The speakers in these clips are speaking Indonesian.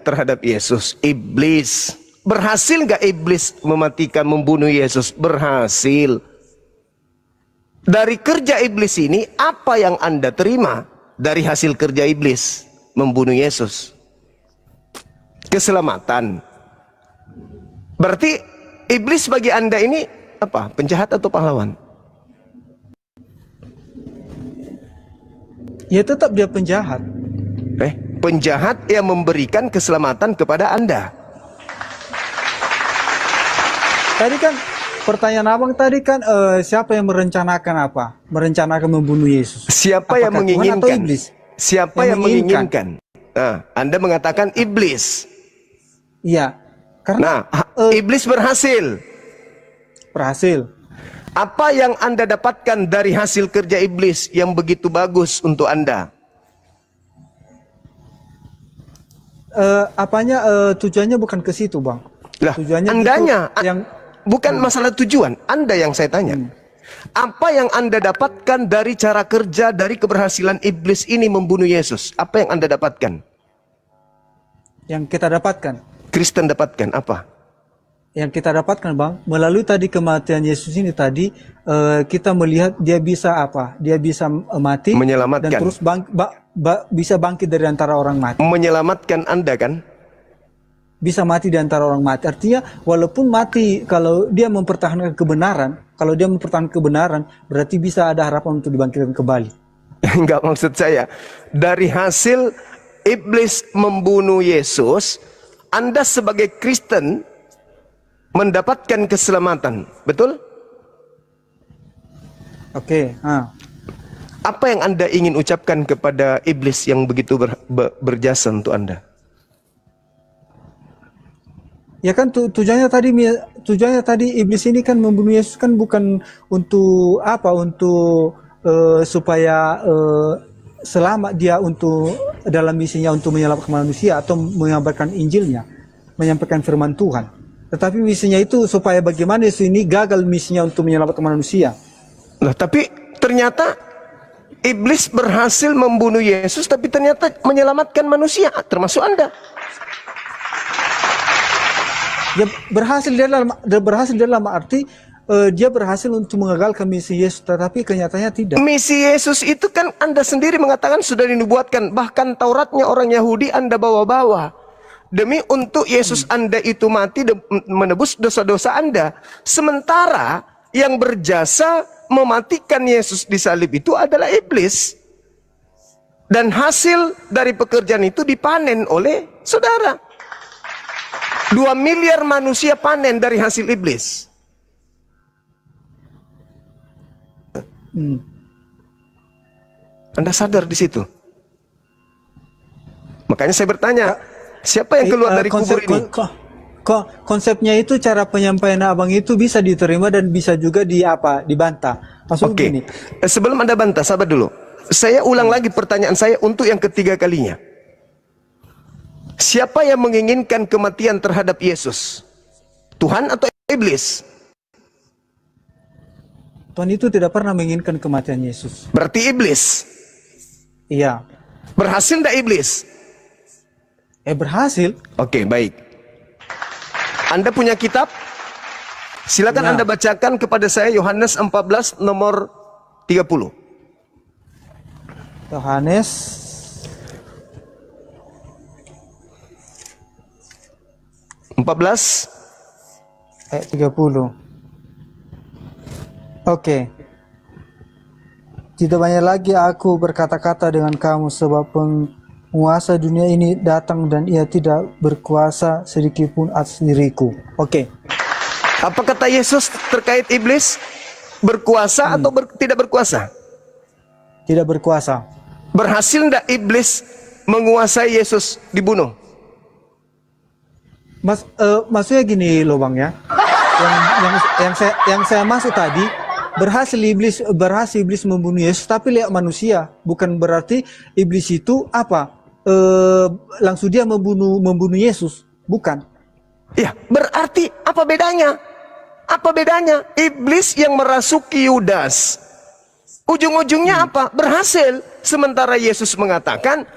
terhadap Yesus? Iblis. Berhasil nggak iblis mematikan, membunuh Yesus? Berhasil. Dari kerja iblis ini, apa yang Anda terima dari hasil kerja iblis membunuh Yesus? Keselamatan. Berarti iblis bagi Anda ini apa? Penjahat atau pahlawan? Ya tetap dia penjahat. Penjahat yang memberikan keselamatan kepada Anda. Tadi kan pertanyaan abang tadi kan siapa yang merencanakan apa? Merencanakan membunuh Yesus. Siapa Apakah yang menginginkan? Tuhan atau iblis? Siapa yang menginginkan? Nah, Anda mengatakan iblis. Iya. Karena iblis berhasil. Berhasil. Apa yang Anda dapatkan dari hasil kerja iblis yang begitu bagus untuk Anda? Tujuannya bukan ke situ, Bang. Lah, tujuannya Andanya yang bukan masalah tujuan, Anda yang saya tanya. Apa yang Anda dapatkan dari cara kerja, dari keberhasilan iblis ini membunuh Yesus? Apa yang Anda dapatkan? Yang kita dapatkan. Kristen dapatkan apa? Yang kita dapatkan, Bang, melalui tadi kematian Yesus ini tadi, kita melihat dia bisa apa? Dia bisa mati, menyelamatkan, dan terus bisa bangkit dari antara orang mati. Menyelamatkan Anda kan? Bisa mati di antara orang mati. Artinya walaupun mati, kalau dia mempertahankan kebenaran, berarti bisa ada harapan untuk dibangkitkan kembali. Enggak, maksud saya, dari hasil iblis membunuh Yesus, Anda sebagai Kristen mendapatkan keselamatan, betul? Oke. Apa yang Anda ingin ucapkan kepada iblis yang begitu berjasa untuk Anda? Ya kan tujuannya tadi iblis ini kan membunuh Yesus kan bukan untuk apa? Untuk supaya selamat dia untuk dalam misinya untuk menyelamatkan manusia atau menyampaikan Injilnya, menyampaikan firman Tuhan. Tetapi misinya itu supaya bagaimana Yesus ini gagal misinya untuk menyelamatkan manusia. Nah, tapi ternyata iblis berhasil membunuh Yesus, tapi ternyata menyelamatkan manusia, termasuk Anda. Dia berhasil dalam arti dia berhasil untuk mengagalkan misi Yesus, tetapi kenyataannya tidak. Misi Yesus itu kan Anda sendiri mengatakan sudah dinubuatkan, bahkan Tauratnya orang Yahudi Anda bawa-bawa. Demi untuk Yesus Anda itu mati menebus dosa-dosa Anda. Sementara yang berjasa mematikan Yesus di salib itu adalah iblis. Dan hasil dari pekerjaan itu dipanen oleh saudara. 2 miliar manusia panen dari hasil iblis. Anda sadar di situ? Makanya saya bertanya, siapa yang keluar dari kubur ini? Konsepnya itu, cara penyampaian abang itu bisa diterima dan bisa juga dibantah. Maksud Oke. Sebelum Anda bantah, sabar dulu. Saya ulang lagi pertanyaan saya untuk yang ketiga kalinya. Siapa yang menginginkan kematian terhadap Yesus? Tuhan atau iblis? Tuhan itu tidak pernah menginginkan kematian Yesus. Berarti iblis? Iya. Berhasil tidak iblis? Berhasil. Oke, baik. Anda punya kitab? Silakan Anda bacakan kepada saya Yohanes 14 nomor 30. Yohanes 14 ayat 30. Oke. Tidak banyak lagi aku berkata-kata dengan kamu, sebab penguasa dunia ini datang dan ia tidak berkuasa sedikitpun atas diriku. Oke. Apa kata Yesus terkait iblis? Berkuasa atau tidak berkuasa? Tidak berkuasa. Berhasil tidak iblis menguasai Yesus dibunuh? Maksudnya gini loh Bang ya. Yang saya maksud tadi, berhasil iblis membunuh Yesus, tapi lihat manusia. Bukan berarti iblis itu langsung dia membunuh Yesus, bukan. Ya, berarti apa bedanya? Apa bedanya? Iblis yang merasuki Yudas, ujung-ujungnya apa? Berhasil. Sementara Yesus mengatakan,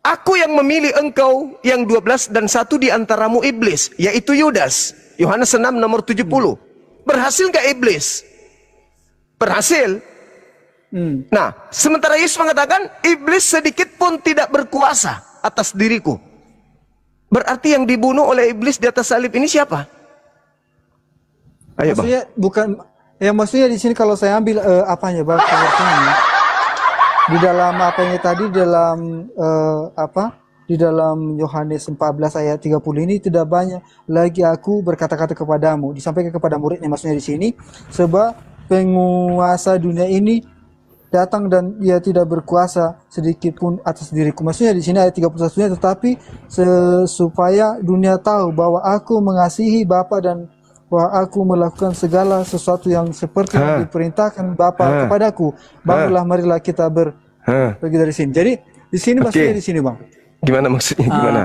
Aku yang memilih engkau yang 12 dan satu di antaramu iblis, yaitu Yudas. Yohanes 6 nomor 70. Berhasil gak iblis? Berhasil. Nah, sementara Yesus mengatakan, iblis sedikit pun tidak berkuasa atas diriku. Berarti yang dibunuh oleh iblis di atas salib ini siapa? Ayo, maksudnya Bang. bukan, ya maksudnya di sini kalau saya ambil apanya Bang, pengertiannya, di dalam apanya tadi, dalam di dalam Yohanes 14 ayat 30 ini, tidak banyak lagi aku berkata-kata kepadamu, disampaikan kepada muridnya, maksudnya di sini, sebab penguasa dunia ini datang dan ia tidak berkuasa sedikit pun atas diriku. Maksudnya di sini ayat 31-nya, tetapi supaya dunia tahu bahwa aku mengasihi Bapa dan bahwa aku melakukan segala sesuatu yang seperti yang diperintahkan Bapa kepadaku. Barulah marilah kita pergi dari sini. Jadi di sini maksudnya di sini, Bang. Gimana maksudnya? Gimana?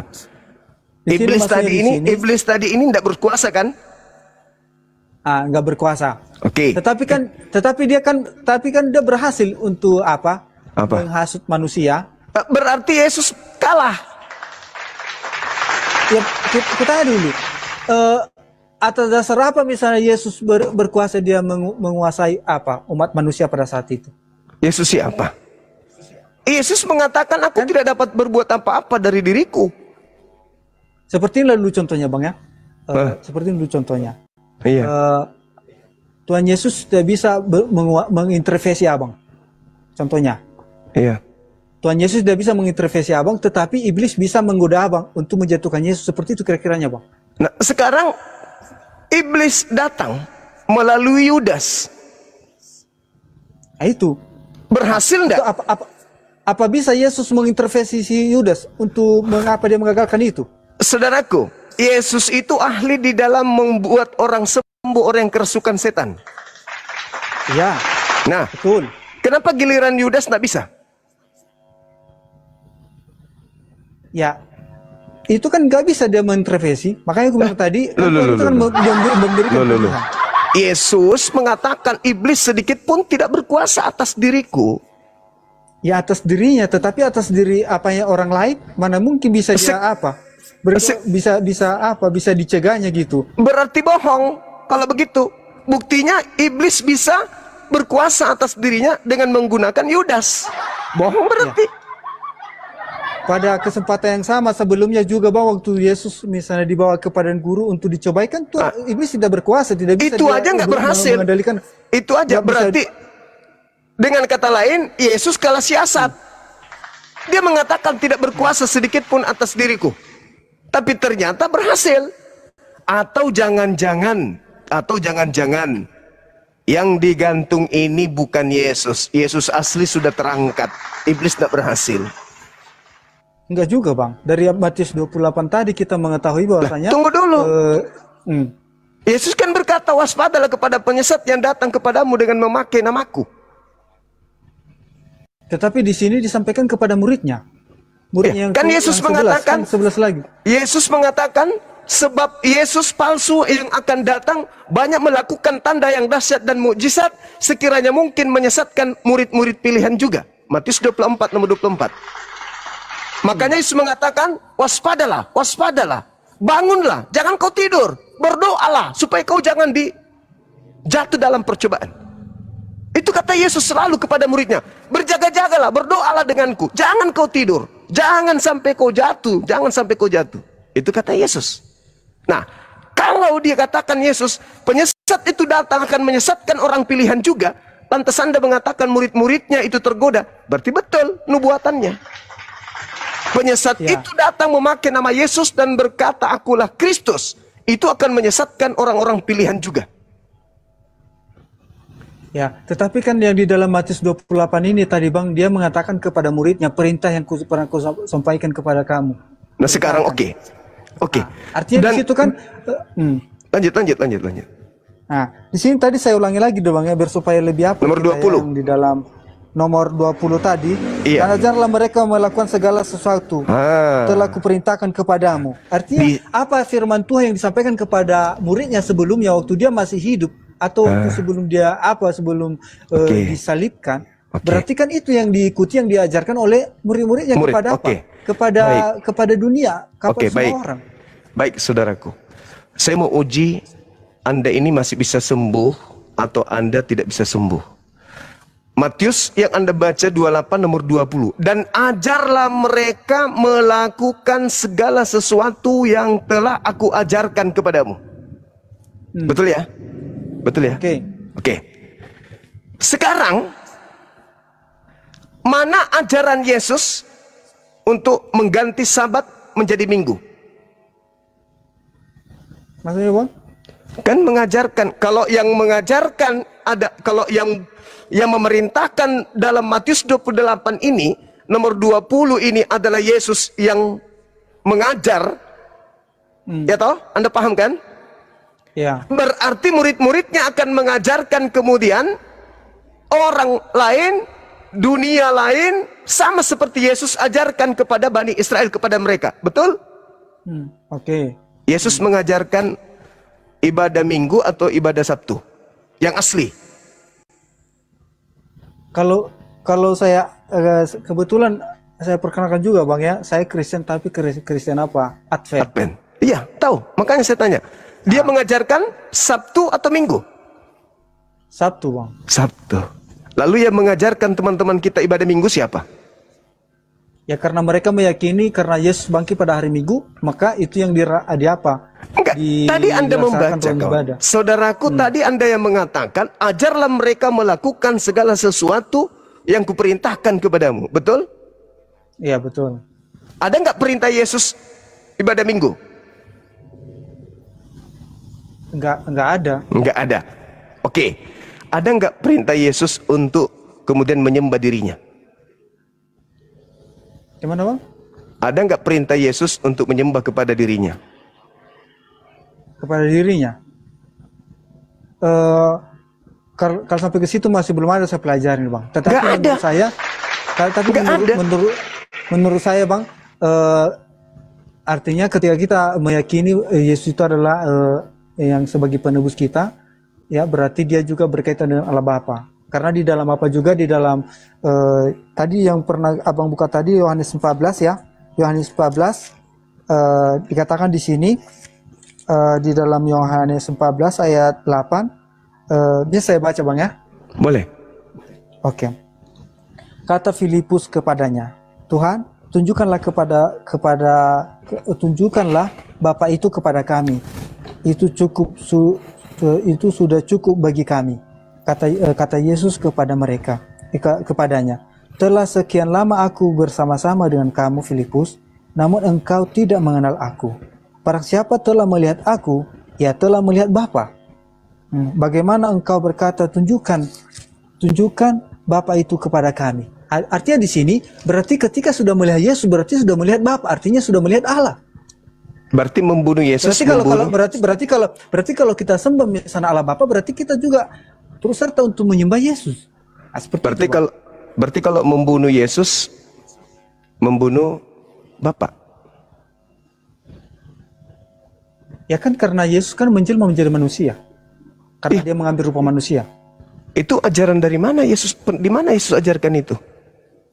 Iblis tadi ini tidak berkuasa kan? Nggak berkuasa. Oke. Tapi kan dia berhasil untuk apa? Menghasut manusia. Berarti Yesus kalah. Ya, kita tanya dulu. Atas dasar apa misalnya Yesus berkuasa, dia menguasai apa umat manusia pada saat itu? Yesus siapa? Yesus mengatakan, aku tidak dapat berbuat apa-apa dari diriku. Seperti ini dulu contohnya, Bang, ya. Seperti ini dulu contohnya. Iya. Tuhan Yesus tidak bisa mengintervensi abang. Contohnya. Iya. Tuhan Yesus tidak bisa mengintervensi abang, tetapi iblis bisa menggoda abang untuk menjatuhkan Yesus. Seperti itu kira-kiranya, Bang. Nah, sekarang iblis datang melalui Yudas. Nah, itu. Berhasil enggak? Apa bisa Yesus mengintervensi si Yudas untuk mengapa dia mengagalkan itu? Saudaraku, Yesus itu ahli di dalam membuat orang sembuh, orang yang kerasukan setan. Ya. Nah, betul. Kenapa giliran Yudas tidak bisa? Ya, itu kan nggak bisa dia mengintervensi. Makanya gue bilang tadi, itu kan memberikan. Yesus mengatakan iblis sedikit pun tidak berkuasa atas diriku. Ya, atas dirinya, tetapi atas diri orang lain, mana mungkin bisa dia bisa dicegahnya gitu. Berarti bohong kalau begitu. Buktinya iblis bisa berkuasa atas dirinya dengan menggunakan Yudas. Bohong berarti. Ya. Pada kesempatan yang sama sebelumnya juga, Bang, waktu Yesus misalnya dibawa ke padang guru untuk dicobakan, tuh iblis tidak berkuasa, tidak bisa. Itu aja nggak berhasil. Itu aja berarti. Dengan kata lain, Yesus kalah siasat. Dia mengatakan tidak berkuasa sedikit pun atas diriku. Tapi ternyata berhasil. Atau jangan-jangan yang digantung ini bukan Yesus. Yesus asli sudah terangkat. Iblis tidak berhasil. Enggak juga, Bang. Dari Matius 28 tadi kita mengetahui bahwasanya. Tunggu dulu. Yesus kan berkata, waspadalah kepada penyesat yang datang kepadamu dengan memakai namaku. Tetapi di sini disampaikan kepada muridnya. Muridnya yang kan Yesus mengatakan 11 lagi. Yesus mengatakan sebab Yesus palsu yang akan datang banyak melakukan tanda yang dahsyat dan mukjizat sekiranya mungkin menyesatkan murid-murid pilihan juga. Matius 24 nomor 24. Makanya Yesus mengatakan waspadalah, bangunlah, jangan kau tidur, berdoalah supaya kau jangan jatuh dalam percobaan. Itu kata Yesus selalu kepada muridnya, berjaga-jagalah, berdoalah denganku, jangan kau tidur, jangan sampai kau jatuh. Itu kata Yesus. Nah, kalau dia katakan Yesus, penyesat itu datang akan menyesatkan orang pilihan juga, lantas Anda mengatakan murid-muridnya itu tergoda, berarti betul nubuatannya. Penyesat itu datang memakai nama Yesus dan berkata, akulah Kristus. Itu akan menyesatkan orang-orang pilihan juga. Ya, tetapi kan yang di dalam Matius 28 ini tadi, Bang, dia mengatakan kepada muridnya, perintah yang pernah ku sampaikan kepada kamu. Nah, sekarang oke. Nah, artinya di situ kan lanjut. Nah, di sini tadi saya ulangi lagi dong, Bang, ya, biar supaya lebih apa nomor 20 yang di dalam nomor 20 tadi, dan ajarlah mereka melakukan segala sesuatu telah kuperintahkan kepadamu. Artinya apa firman Tuhan yang disampaikan kepada muridnya sebelumnya waktu dia masih hidup atau sebelum dia disalibkan. Berarti kan itu yang diikuti, yang diajarkan oleh murid-muridnya kepada apa? kepada dunia, kepada Oke, semua baik. orang. Baik, saudaraku. Saya mau uji Anda ini masih bisa sembuh atau Anda tidak bisa sembuh. Matius yang Anda baca 28 nomor 20. Dan ajarlah mereka melakukan segala sesuatu yang telah aku ajarkan kepadamu. Betul ya? Betul ya? Oke. Oke. Sekarang, mana ajaran Yesus untuk mengganti Sabat menjadi Minggu? Maksudnya Bang? Kan mengajarkan. Kalau yang mengajarkan ada, kalau yang memerintahkan dalam Matius 28 ini, nomor 20 ini adalah Yesus yang mengajar. Ya toh? Anda paham kan? Ya. Berarti murid-muridnya akan mengajarkan kemudian orang lain, dunia lain, sama seperti Yesus ajarkan kepada Bani Israel, kepada mereka. Betul? Oke. Yesus mengajarkan ibadah Minggu atau ibadah Sabtu yang asli. Kalau saya kebetulan saya perkenalkan juga Bang ya, saya Kristen tapi Kristen apa? Advent. Iya, tahu. Makanya saya tanya. Dia mengajarkan Sabtu atau Minggu? Sabtu Bang. Sabtu. Lalu yang mengajarkan teman-teman kita ibadah Minggu siapa? Ya karena mereka meyakini karena Yesus bangkit pada hari Minggu, maka itu yang apa? Enggak, tadi Anda membaca kawan. Saudaraku, tadi Anda yang mengatakan, ajarlah mereka melakukan segala sesuatu yang kuperintahkan kepadamu. Betul? Iya, betul. Ada nggak perintah Yesus ibadah Minggu? Enggak ada. Enggak ada. Oke. Ada nggak perintah Yesus untuk kemudian menyembah dirinya? Gimana Bang? Ada nggak perintah Yesus untuk menyembah kepada dirinya? Kepada dirinya? Kalau sampai ke situ masih belum ada saya pelajarin Bang. Tetapi menurut saya, menurut saya Bang, artinya ketika kita meyakini Yesus itu adalah yang sebagai penebus kita, ya berarti dia juga berkaitan dengan Allah Bapa. Karena di dalam apa juga di dalam tadi yang pernah Abang buka tadi Yohanes 14 ya. Yohanes 14 dikatakan di sini di dalam Yohanes 14 ayat 8 bisa saya baca Bang ya? Boleh. Oke. Kata Filipus kepadanya, "Tuhan, tunjukkanlah tunjukkanlah Bapa itu kepada kami. Itu sudah cukup bagi kami." Kata Yesus kepada mereka, kepadanya, "Telah sekian lama aku bersama-sama dengan kamu Filipus, namun engkau tidak mengenal aku. Barang siapa telah melihat aku, ia telah melihat Bapa. Bagaimana engkau berkata, tunjukkan Bapa itu kepada kami?" Artinya di sini berarti ketika sudah melihat Yesus berarti sudah melihat Bapa, artinya sudah melihat Allah. Berarti membunuh Yesus. Berarti kalau kita sembah misalnya Allah Bapa, berarti kita juga turut serta untuk menyembah Yesus. Berarti kalau membunuh Yesus, membunuh Bapa. Ya kan karena Yesus kan menjelma menjadi manusia. Karena dia mengambil rupa manusia. Itu ajaran dari mana Yesus? Di mana Yesus ajarkan itu?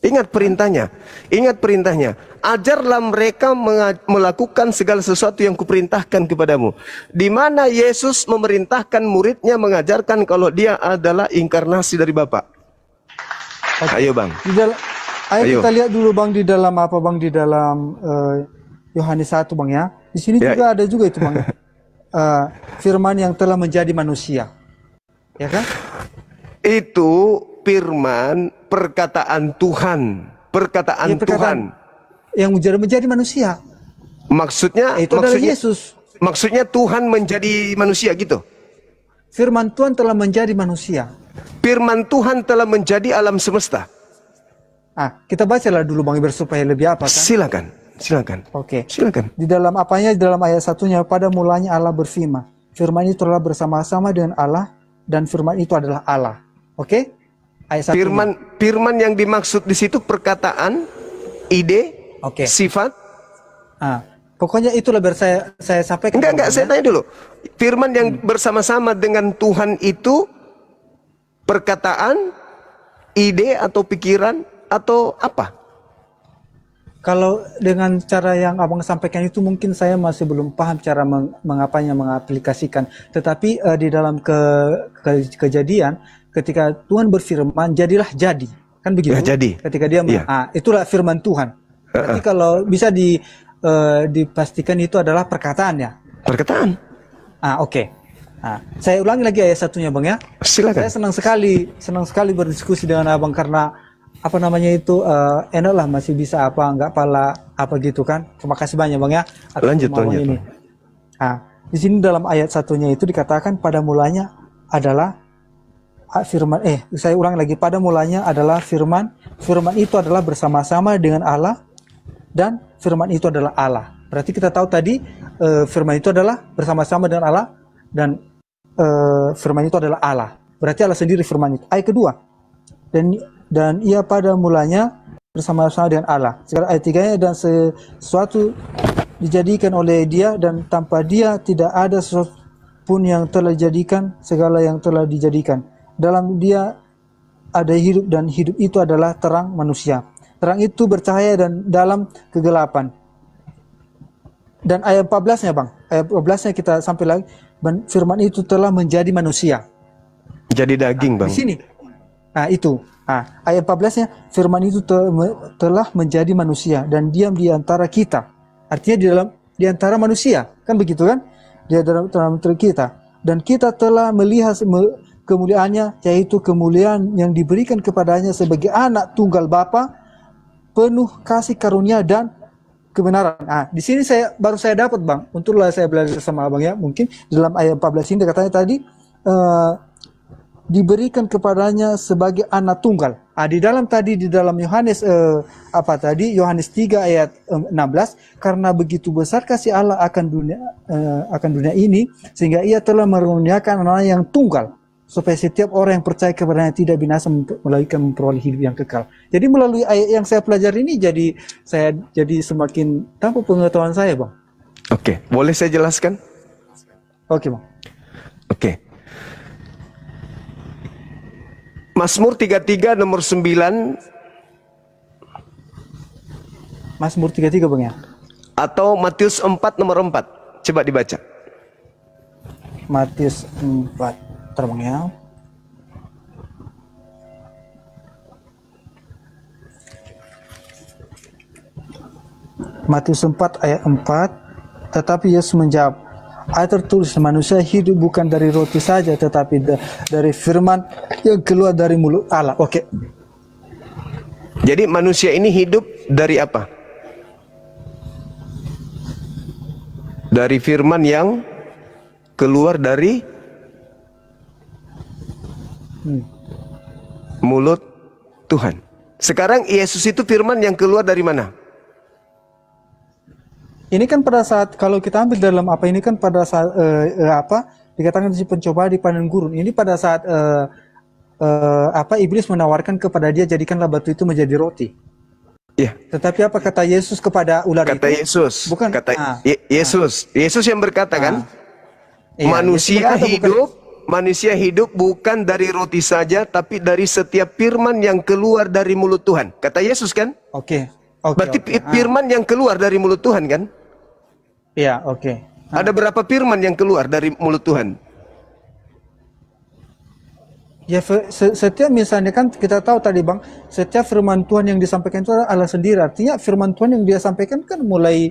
Ingat perintahnya. Ingat perintahnya. Ajarlah mereka melakukan segala sesuatu yang kuperintahkan kepadamu. Di mana Yesus memerintahkan muridnya mengajarkan kalau dia adalah inkarnasi dari Bapa. Ayo Bang. Ayo kita lihat dulu Bang di dalam apa Bang di dalam Yohanes 1 Bang ya. Di sini juga ada juga itu Bang. Firman yang telah menjadi manusia. Ya kan? Itu firman, perkataan Tuhan, Tuhan yang menjadi manusia. Maksudnya Yesus. Maksudnya Tuhan menjadi manusia gitu. Firman Tuhan telah menjadi manusia. Firman Tuhan telah menjadi alam semesta. Kita bacalah dulu Bang Iber supaya lebih apa kan? Silakan. Oke. Silakan. Di dalam apanya? Di dalam ayat 1-nya, pada mulanya Allah berfirman. Firman itu telah bersama-sama dengan Allah dan firman itu adalah Allah. Oke? Ayat 1. Firman yang dimaksud di situ perkataan, ide, sifat. Pokoknya itulah biar saya sampaikan. Enggak, saya tanya dulu. Firman yang bersama-sama dengan Tuhan itu perkataan, ide atau pikiran atau apa? Kalau dengan cara yang abang sampaikan itu mungkin saya masih belum paham cara mengaplikasikan. Tetapi di dalam kejadian ketika Tuhan berfirman jadilah jadi, kan begitu? Ya, jadi. Ketika dia itulah firman Tuhan. Berarti kalau bisa dipastikan itu adalah perkataannya. Perkataan. Oke. Saya ulangi lagi ayat satunya bang ya. Silakan. Saya senang sekali berdiskusi dengan abang karena apa namanya itu enak lah masih bisa nggak pala apa gitu kan. Terima kasih banyak bang ya. Lanjut. Ini. Di sini dalam ayat satunya itu dikatakan pada mulanya adalah firman. Saya ulang lagi, pada mulanya adalah firman. Firman itu adalah bersama-sama dengan Allah dan firman itu adalah Allah. Berarti kita tahu tadi firman itu adalah bersama-sama dengan Allah dan firman itu adalah Allah. Berarti Allah sendiri firman itu. Ayat kedua. Dan ia pada mulanya bersama-sama dengan Allah. Sekarang ayat 3-nya, dan sesuatu dijadikan oleh dia dan tanpa dia tidak ada sesuatu pun yang telah dijadikan, segala yang telah dijadikan. Dalam dia ada hidup dan hidup itu adalah terang manusia. Terang itu bercahaya dan dalam kegelapan. Dan ayat 14-nya bang, ayat 14-nya kita sampai lagi, firman itu telah menjadi manusia. Jadi daging bang. Di sini. Itu. Ayat 14-nya, firman itu telah menjadi manusia dan diam di antara kita. Artinya di antara manusia, kan begitu kan? Di dalam kita. Dan kita telah melihat kemuliaannya, yaitu kemuliaan yang diberikan kepadanya sebagai anak tunggal Bapa, penuh kasih karunia dan kebenaran. Di sini baru saya dapat bang. Untunglah saya belajar sama abang ya. Mungkin dalam ayat 14 ini katanya tadi diberikan kepadanya sebagai anak tunggal. Di dalam Yohanes Yohanes 3 ayat 16, karena begitu besar kasih Allah akan dunia ini sehingga ia telah mengaruniakan anak yang tunggal supaya setiap orang yang percaya kepadanya tidak binasa melainkan memperoleh hidup yang kekal. Jadi melalui ayat yang saya pelajari ini saya jadi semakin tambah pengetahuan saya, bang. Oke, boleh saya jelaskan? Oke, bang. Oke. Mazmur 33 nomor 9. Mazmur 33 bang ya. Atau Matius 4 nomor 4. Coba dibaca. Matius 4. Terbang ya. Matius 4 ayat 4. Tetapi Yesus menjawab, ayat tertulis manusia hidup bukan dari roti saja tetapi dari firman yang keluar dari mulut Allah. Oke. Jadi manusia ini hidup dari apa? Dari firman yang keluar dari mulut Tuhan. Sekarang Yesus itu firman yang keluar dari mana? Ini kan pada saat kalau kita ambil dalam ini kan pada saat dikatakan si pencoba di padang gurun. Ini pada saat iblis menawarkan kepada dia jadikanlah batu itu menjadi roti. Ya. Tetapi apa kata Yesus kepada ular itu? Kata Yesus. Bukan. Yesus yang berkata kan, manusia hidup bukan dari roti saja tapi dari setiap firman yang keluar dari mulut Tuhan. Kata Yesus kan? Oke. Berarti firman yang keluar dari mulut Tuhan kan? Iya, oke. Ada berapa firman yang keluar dari mulut Tuhan? Ya, setiap misalnya kan kita tahu tadi bang, setiap firman Tuhan yang disampaikan itu adalah Allah sendiri. Artinya firman Tuhan yang dia sampaikan kan mulai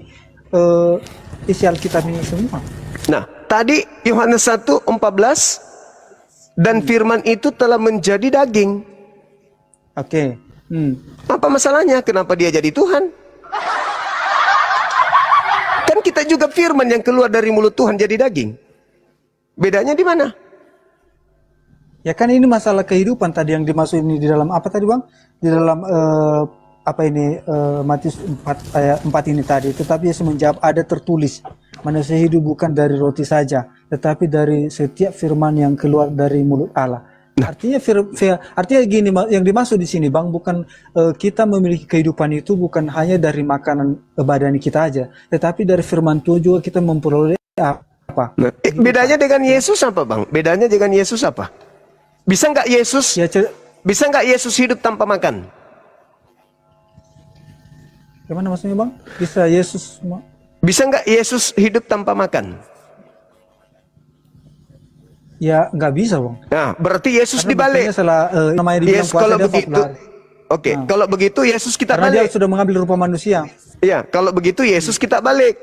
isi Alkitab ini semua. Nah, tadi Yohanes 1:14 dan firman itu telah menjadi daging. Oke. Apa masalahnya? Kenapa dia jadi Tuhan? Kan kita juga firman yang keluar dari mulut Tuhan jadi daging. Bedanya di mana? Ya kan ini masalah kehidupan tadi yang dimaksud ini di dalam apa tadi bang? Di dalam Matius 4 ayat 4 ini tadi. Tetapi Yesus menjawab, ada tertulis, manusia hidup bukan dari roti saja, tetapi dari setiap firman yang keluar dari mulut Allah. Artinya gini, yang dimaksud di sini bang, bukan kita memiliki kehidupan itu bukan hanya dari makanan badan kita aja, tetapi dari firman Tuhan juga kita memperoleh apa? Bedanya dengan Yesus apa bang? Bedanya dengan Yesus apa? Bisa nggak Yesus hidup tanpa makan? Gimana maksudnya Bang? Bisa Yesus Bisa nggak Yesus hidup tanpa makan? ya nggak bisa Bang. Nah, berarti Yesus Karena dibalik. buktinya setelah namanya dibilang Yes, puasa kalau dia 40 begitu, hari. oke, kalau begitu Yesus kita Karena dia balik. sudah mengambil rupa manusia. Ya, kalau begitu Yesus kita balik.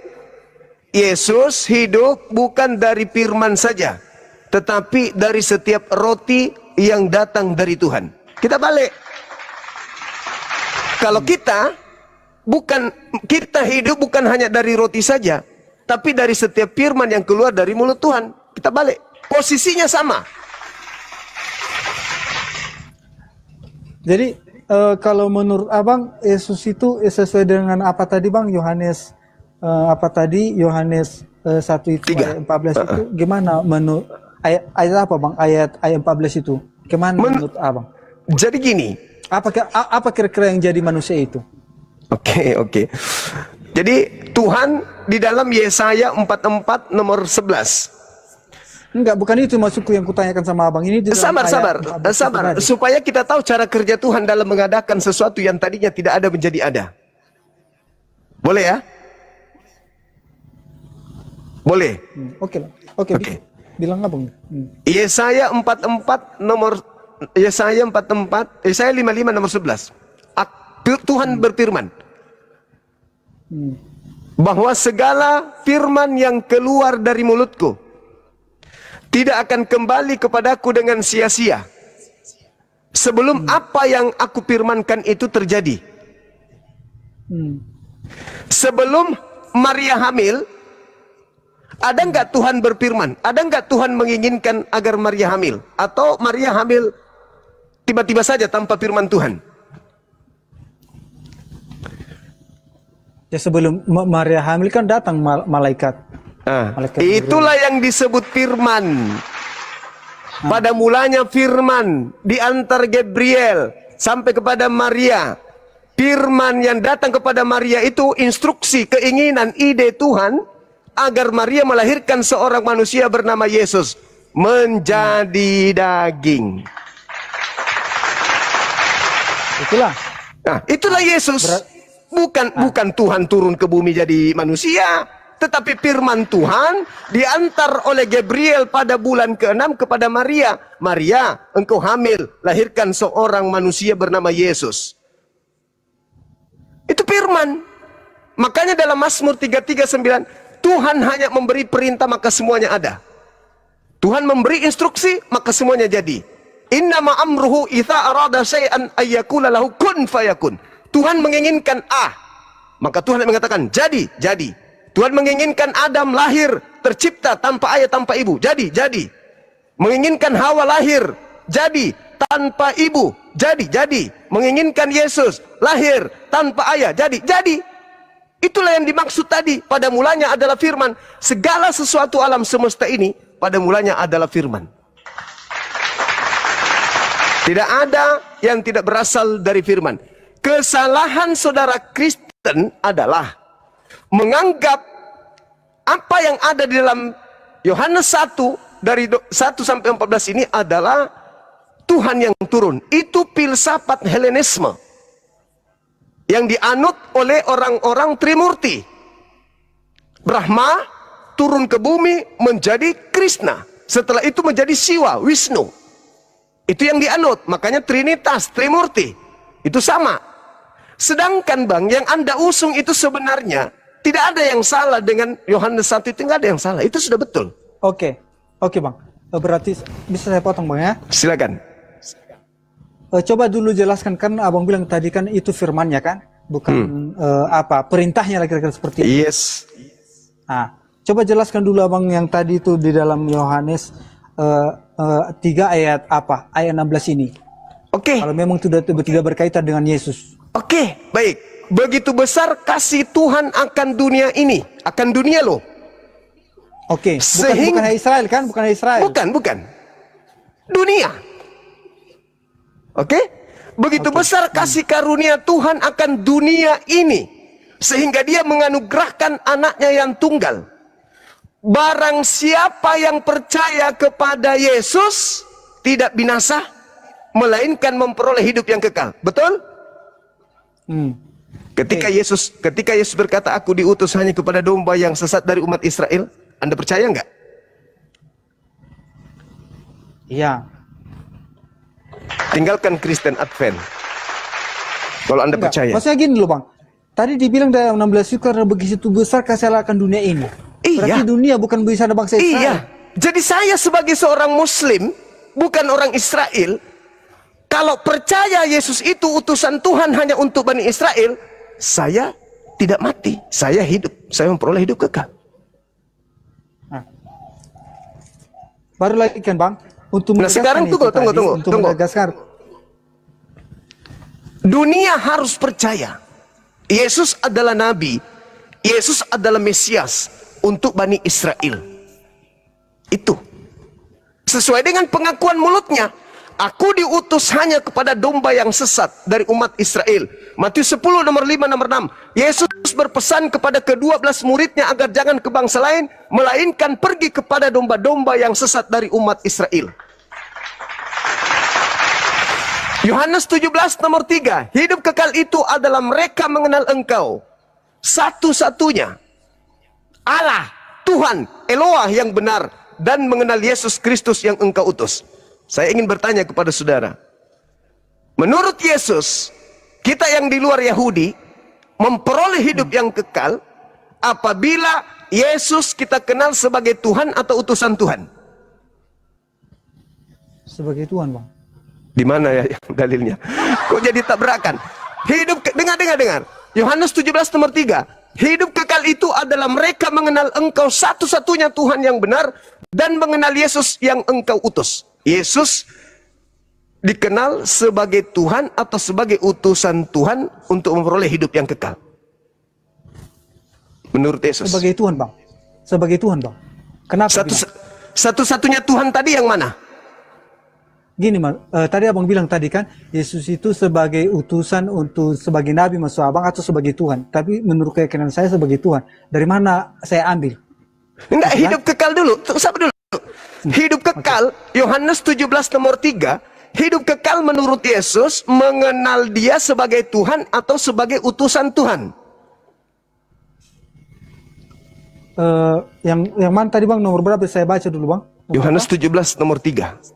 Yesus hidup bukan dari firman saja, tetapi dari setiap roti yang datang dari Tuhan. Kita balik. Kalau kita hidup bukan hanya dari roti saja, tapi dari setiap firman yang keluar dari mulut Tuhan. Kita balik. Posisinya sama. Jadi kalau menurut Abang Yesus itu sesuai dengan apa tadi Bang Yohanes apa tadi Yohanes 1 itu ayat 14 itu gimana menurut ayat apa Bang ayat 14 itu gimana menurut Abang? Jadi gini. Apa kira-kira yang jadi manusia itu? Oke. Jadi Tuhan di dalam Yesaya 44 nomor 11. Enggak, bukan itu maksudku yang kutanyakan sama Abang ini. Sabar. Supaya kita tahu cara kerja Tuhan dalam mengadakan sesuatu yang tadinya tidak ada menjadi ada. Boleh ya? Boleh. Oke. Bilang Abang. Yesaya 44 nomor Yesaya 55 nomor 11. Tuhan berfirman bahwa segala firman yang keluar dari mulutku tidak akan kembali kepadaku dengan sia-sia sebelum apa yang aku firmankan itu terjadi. Sebelum Maria hamil, ada nggak Tuhan berfirman? Ada nggak Tuhan menginginkan agar Maria hamil? Atau Maria hamil tiba-tiba saja tanpa firman Tuhan? Ya sebelum Maria hamil kan datang malaikat. Itulah yang disebut firman. Pada mulanya firman diantar Gabriel sampai kepada Maria. Firman yang datang kepada Maria itu instruksi, keinginan, ide Tuhan agar Maria melahirkan seorang manusia bernama Yesus menjadi daging. Itulah Yesus. Bukan Tuhan turun ke bumi jadi manusia, tetapi firman Tuhan diantar oleh Gabriel pada bulan ke-6 kepada Maria. Maria, engkau hamil, lahirkan seorang manusia bernama Yesus. Itu firman. Makanya dalam Mazmur 339, Tuhan hanya memberi perintah maka semuanya ada. Tuhan memberi instruksi maka semuanya jadi. Innama amruhu idza arada syai'an ayyakula lahu kun fayakun. Tuhan menginginkan maka Tuhan mengatakan jadi. Tuhan menginginkan Adam lahir, tercipta tanpa ayah, tanpa ibu. Jadi. Menginginkan Hawa lahir, jadi tanpa ibu. Jadi. Menginginkan Yesus lahir tanpa ayah, jadi. Itulah yang dimaksud tadi. Pada mulanya adalah firman. Segala sesuatu alam semesta ini pada mulanya adalah firman. Tidak ada yang tidak berasal dari firman. Kesalahan saudara Kristen adalah menganggap apa yang ada di dalam Yohanes 1 dari 1 sampai 14 ini adalah Tuhan yang turun. Itu filsafat Helenisme yang dianut oleh orang-orang Trimurti. Brahma turun ke bumi menjadi Krishna. Setelah itu menjadi Siwa, Wisnu. Itu yang dianut. Makanya Trinitas, Trimurti. Itu sama. Sedangkan Bang, yang Anda usung itu sebenarnya tidak ada yang salah dengan Yohanes 1 itu, nggak ada yang salah. Itu sudah betul. Oke Bang. Berarti bisa saya potong Bang ya? Silakan. Coba dulu jelaskan, kan Abang bilang tadi kan itu firmannya kan, bukan perintahnya lah kira-kira seperti itu. Yes. Coba jelaskan dulu Abang yang tadi itu di dalam Yohanes 3 ayat Ayat 16 ini. Kalau memang tidak berkaitan dengan Yesus. Baik. Begitu besar kasih Tuhan akan dunia ini, akan dunia loh. Bukan Israel kan? Bukan Israel. Bukan. Dunia. Begitu besar kasih karunia Tuhan akan dunia ini, sehingga Dia menganugerahkan anaknya yang tunggal. Barang siapa yang percaya kepada Yesus tidak binasa, melainkan memperoleh hidup yang kekal. Betul? Ketika Yesus berkata, aku diutus hanya kepada domba yang sesat dari umat Israel, Anda percaya nggak? Iya. Tinggalkan Kristen Advent. Kalau Anda Enggak, percaya. maksudnya gini loh Bang. Tadi dibilang dari 16 itu karena begitu besar kasih Allah akan dunia ini. Iya. Berarti dunia bukan bisa ada bangsa Israel. Iya. Jadi saya sebagai seorang Muslim, bukan orang Israel, kalau percaya Yesus itu utusan Tuhan hanya untuk Bani Israel, saya tidak mati, saya hidup, saya memperoleh hidup kekal. Nah. Baru lagi kan Bang, untuk Nah sekarang tunggu. menegaskan. Dunia harus percaya Yesus adalah Nabi, Yesus adalah Mesias untuk Bani Israel. Itu sesuai dengan pengakuan mulutnya. Aku diutus hanya kepada domba yang sesat dari umat Israel. Matius 10 nomor 5 nomor 6. Yesus berpesan kepada ke-12 muridnya agar jangan ke bangsa lain, melainkan pergi kepada domba-domba yang sesat dari umat Israel. Yohanes 17 nomor 3. Hidup kekal itu adalah mereka mengenal Engkau satu-satunya Allah, Tuhan, Eloah yang benar, dan mengenal Yesus Kristus yang Engkau utus. Saya ingin bertanya kepada saudara, menurut Yesus, kita yang di luar Yahudi memperoleh hidup yang kekal apabila Yesus kita kenal sebagai Tuhan atau utusan Tuhan? Sebagai Tuhan Bang. Di mana ya dalilnya? Kok jadi tabrakan? Dengar. Yohanes 17 nomor 3. Hidup kekal itu adalah mereka mengenal Engkau satu-satunya Tuhan yang benar dan mengenal Yesus yang Engkau utus. Yesus dikenal sebagai Tuhan atau sebagai utusan Tuhan untuk memperoleh hidup yang kekal. Menurut Yesus. Sebagai Tuhan Bang. Sebagai Tuhan Bang. Kenapa? Satu-satunya Tuhan tadi yang mana? Gini tadi abang bilang tadi kan Yesus itu sebagai utusan untuk sebagai nabi maksud abang atau sebagai Tuhan. Tapi menurut keyakinan saya sebagai Tuhan. Dari mana saya ambil? Enggak, hidup kekal dulu. Sabar dulu. Hidup kekal, Yohanes 17 nomor 3. Hidup kekal menurut Yesus mengenal dia sebagai Tuhan atau sebagai utusan Tuhan. Yang mana tadi Bang, nomor berapa saya baca dulu Bang? Yohanes 17 nomor 3.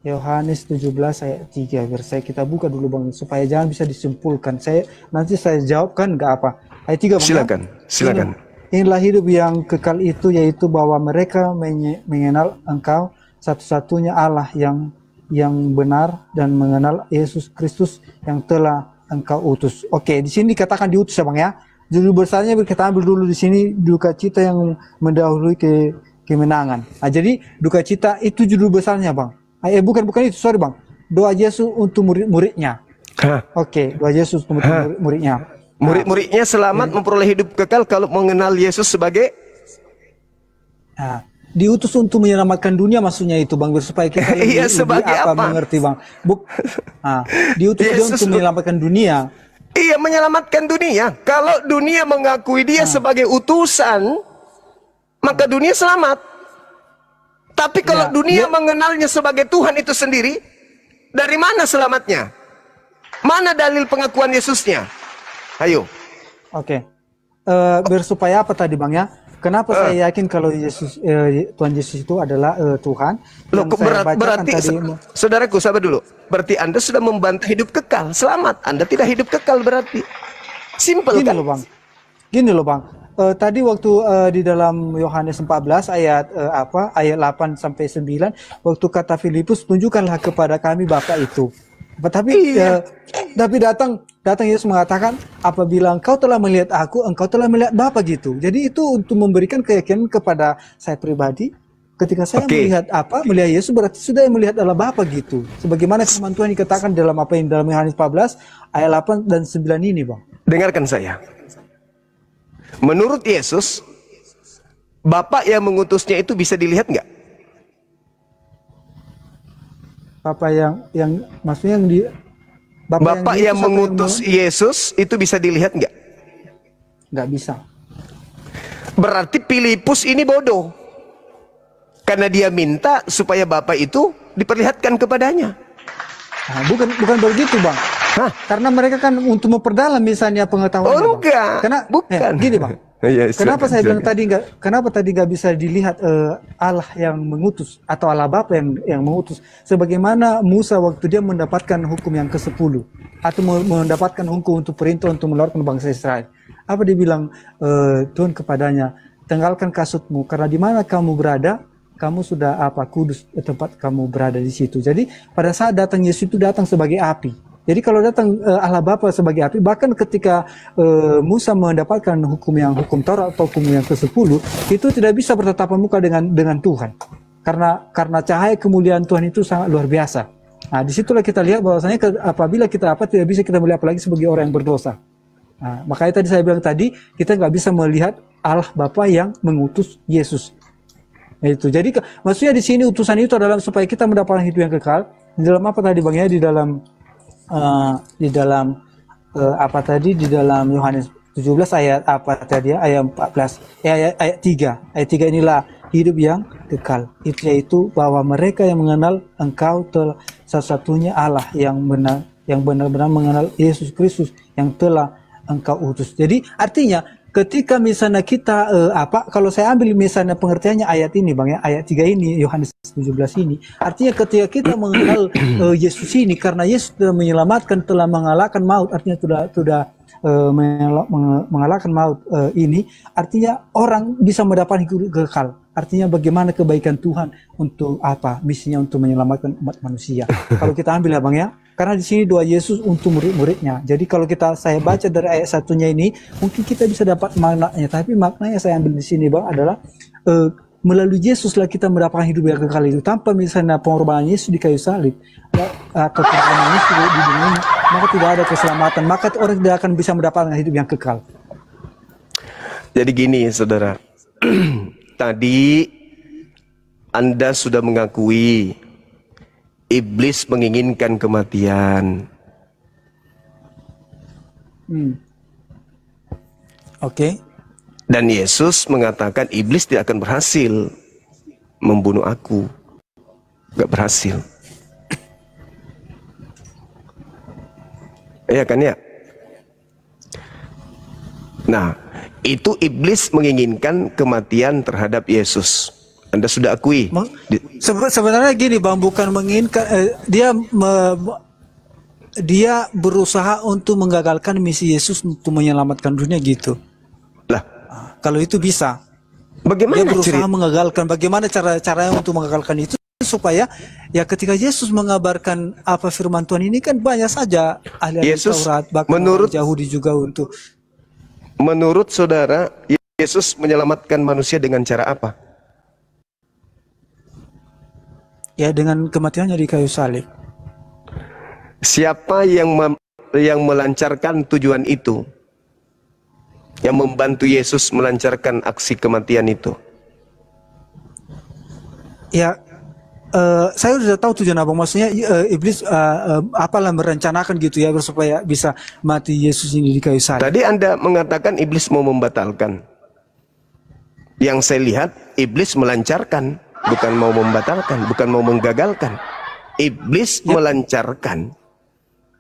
Yohanes 17 ayat 3. Biar kita buka dulu Bang supaya jangan bisa disimpulkan. Nanti saya jawabkan enggak apa. Ayat 3 Bang. Silakan. Inilah hidup yang kekal itu, yaitu bahwa mereka mengenal Engkau satu-satunya Allah yang benar dan mengenal Yesus Kristus yang telah Engkau utus. Oke, di sini dikatakan diutus ya Bang ya. Judul besarnya kita ambil dulu di sini, duka cita yang mendahului kemenangan. Nah, jadi duka cita itu judul besarnya Bang. Bukan itu, sorry Bang. Doa Yesus untuk murid-muridnya. Oke, doa Yesus untuk murid-muridnya. Murid-muridnya selamat memperoleh hidup kekal kalau mengenal Yesus sebagai diutus untuk menyelamatkan dunia, maksudnya itu Bang, supaya kita iya, sebagai apa? Mengerti Bang. Diutus dia untuk menyelamatkan dunia. Iya, menyelamatkan dunia. Kalau dunia mengakui dia sebagai utusan, maka dunia selamat. Tapi kalau dunia mengenalnya sebagai Tuhan itu sendiri, dari mana selamatnya? Mana dalil pengakuan Yesusnya? Ayo. Oke. Bersupaya apa tadi Bang ya? Kenapa saya yakin kalau Tuhan Yesus itu adalah Tuhan? Loh, berarti saudaraku, sabar dulu. Berarti Anda sudah membantah hidup kekal, selamat. Anda tidak hidup kekal berarti. Simpel kan? Gini loh Bang. Tadi waktu di dalam Yohanes 14 ayat ayat 8 sampai 9, waktu kata Filipus, tunjukkanlah kepada kami Bapa itu. Tapi tapi datang Yesus mengatakan, apabila engkau telah melihat aku, engkau telah melihat Bapa gitu. Jadi itu untuk memberikan keyakinan kepada saya pribadi. Ketika saya melihat Yesus, berarti sudah melihat adalah Bapa gitu. Sebagaimana firman Tuhan dikatakan dalam dalam Yohanes 14 ayat 8 dan 9 ini Bang. Dengarkan saya. Menurut Yesus, Bapa yang mengutusnya itu bisa dilihat nggak? Bapa yang maksudnya Bapak yang mengutus Yesus itu bisa dilihat nggak? Nggak bisa. Berarti Filipus ini bodoh, karena dia minta supaya Bapak itu diperlihatkan kepadanya. Bukan begitu Bang. Hah? Karena mereka kan untuk memperdalam misalnya pengetahuan. Oh enggak, Karena bukan. gini bang. Iya, Kenapa saya bilang silakan. kenapa tadi nggak bisa dilihat Allah yang mengutus atau Allah Bapa yang mengutus, sebagaimana Musa waktu dia mendapatkan hukum yang ke-10 atau mendapatkan hukum untuk perintah untuk mengeluarkan bangsa Israel. Apa dia bilang Tuhan kepadanya, tinggalkan kasutmu karena di mana kamu berada, kamu sudah kudus tempat kamu berada di situ. Jadi pada saat datang Yesus itu datang sebagai api. Jadi kalau datang Allah Bapa sebagai api, bahkan ketika Musa mendapatkan hukum Taurat atau hukum yang ke-10, itu tidak bisa bertatapan muka dengan Tuhan. Karena cahaya kemuliaan Tuhan itu sangat luar biasa. Nah, disitulah kita lihat bahwasanya apabila kita tidak bisa kita melihat apalagi sebagai orang yang berdosa. Nah, makanya tadi saya bilang kita nggak bisa melihat Allah Bapa yang mengutus Yesus. Itu. Jadi maksudnya di sini utusan itu adalah supaya kita mendapatkan hidup yang kekal. Di dalam apa tadi Bang ya? Di dalam di dalam Yohanes 17 ayat ayat 14 ayat 3 inilah hidup yang kekal, itu yaitu bahwa mereka yang mengenal Engkau telah satu-satunya Allah yang benar-benar mengenal Yesus Kristus yang telah Engkau utus. Jadi artinya ketika misalnya kita kalau saya ambil misalnya pengertiannya ayat ini Bang ya, ayat 3 ini Yohanes 17 ini, artinya ketika kita mengenal Yesus ini, karena Yesus telah menyelamatkan, telah mengalahkan maut, artinya sudah mengalahkan maut ini, artinya orang bisa mendapat hidup kekal. Artinya bagaimana kebaikan Tuhan untuk misinya untuk menyelamatkan umat manusia. Kalau kita ambil ya Bang ya, karena di sini doa Yesus untuk murid-muridnya. Jadi kalau saya baca dari ayat satunya ini, mungkin kita bisa dapat maknanya. Tapi maknanya saya ambil di sini Bang adalah melalui Yesuslah kita mendapatkan hidup yang kekal itu. Tanpa misalnya pengorbanan Yesus di kayu salib atau pengorbanan Yesus di dunia ini, maka tidak ada keselamatan. Maka orang tidak akan bisa mendapatkan hidup yang kekal. Jadi gini saudara, tadi Anda sudah mengakui iblis menginginkan kematian. Oke. Dan Yesus mengatakan iblis tidak akan berhasil membunuh aku. Gak berhasil. Iya kan ya? Nah, itu iblis menginginkan kematian terhadap Yesus. Anda sudah akui. Sebenarnya gini Bang, bukan menginginkan, dia berusaha untuk menggagalkan misi Yesus untuk menyelamatkan dunia gitu. Lah, kalau itu bisa. Bagaimana dia berusaha mengagalkan? Bagaimana caranya untuk mengagalkan itu? Supaya ya ketika Yesus mengabarkan apa firman Tuhan ini, kan banyak saja ahli Taurat, bahkan orang Yahudi juga menurut saudara, Yesus menyelamatkan manusia dengan cara apa? Ya dengan kematiannya di kayu salib. Siapa yang melancarkan tujuan itu? Yang membantu Yesus melancarkan aksi kematian itu? Ya, saya sudah tahu tujuan apa. Maksudnya iblis apalah merencanakan gitu ya supaya bisa mati Yesus ini di kayu salib. Tadi Anda mengatakan iblis mau membatalkan. Yang saya lihat iblis melancarkan, bukan mau membatalkan, bukan mau menggagalkan. Iblis melancarkan.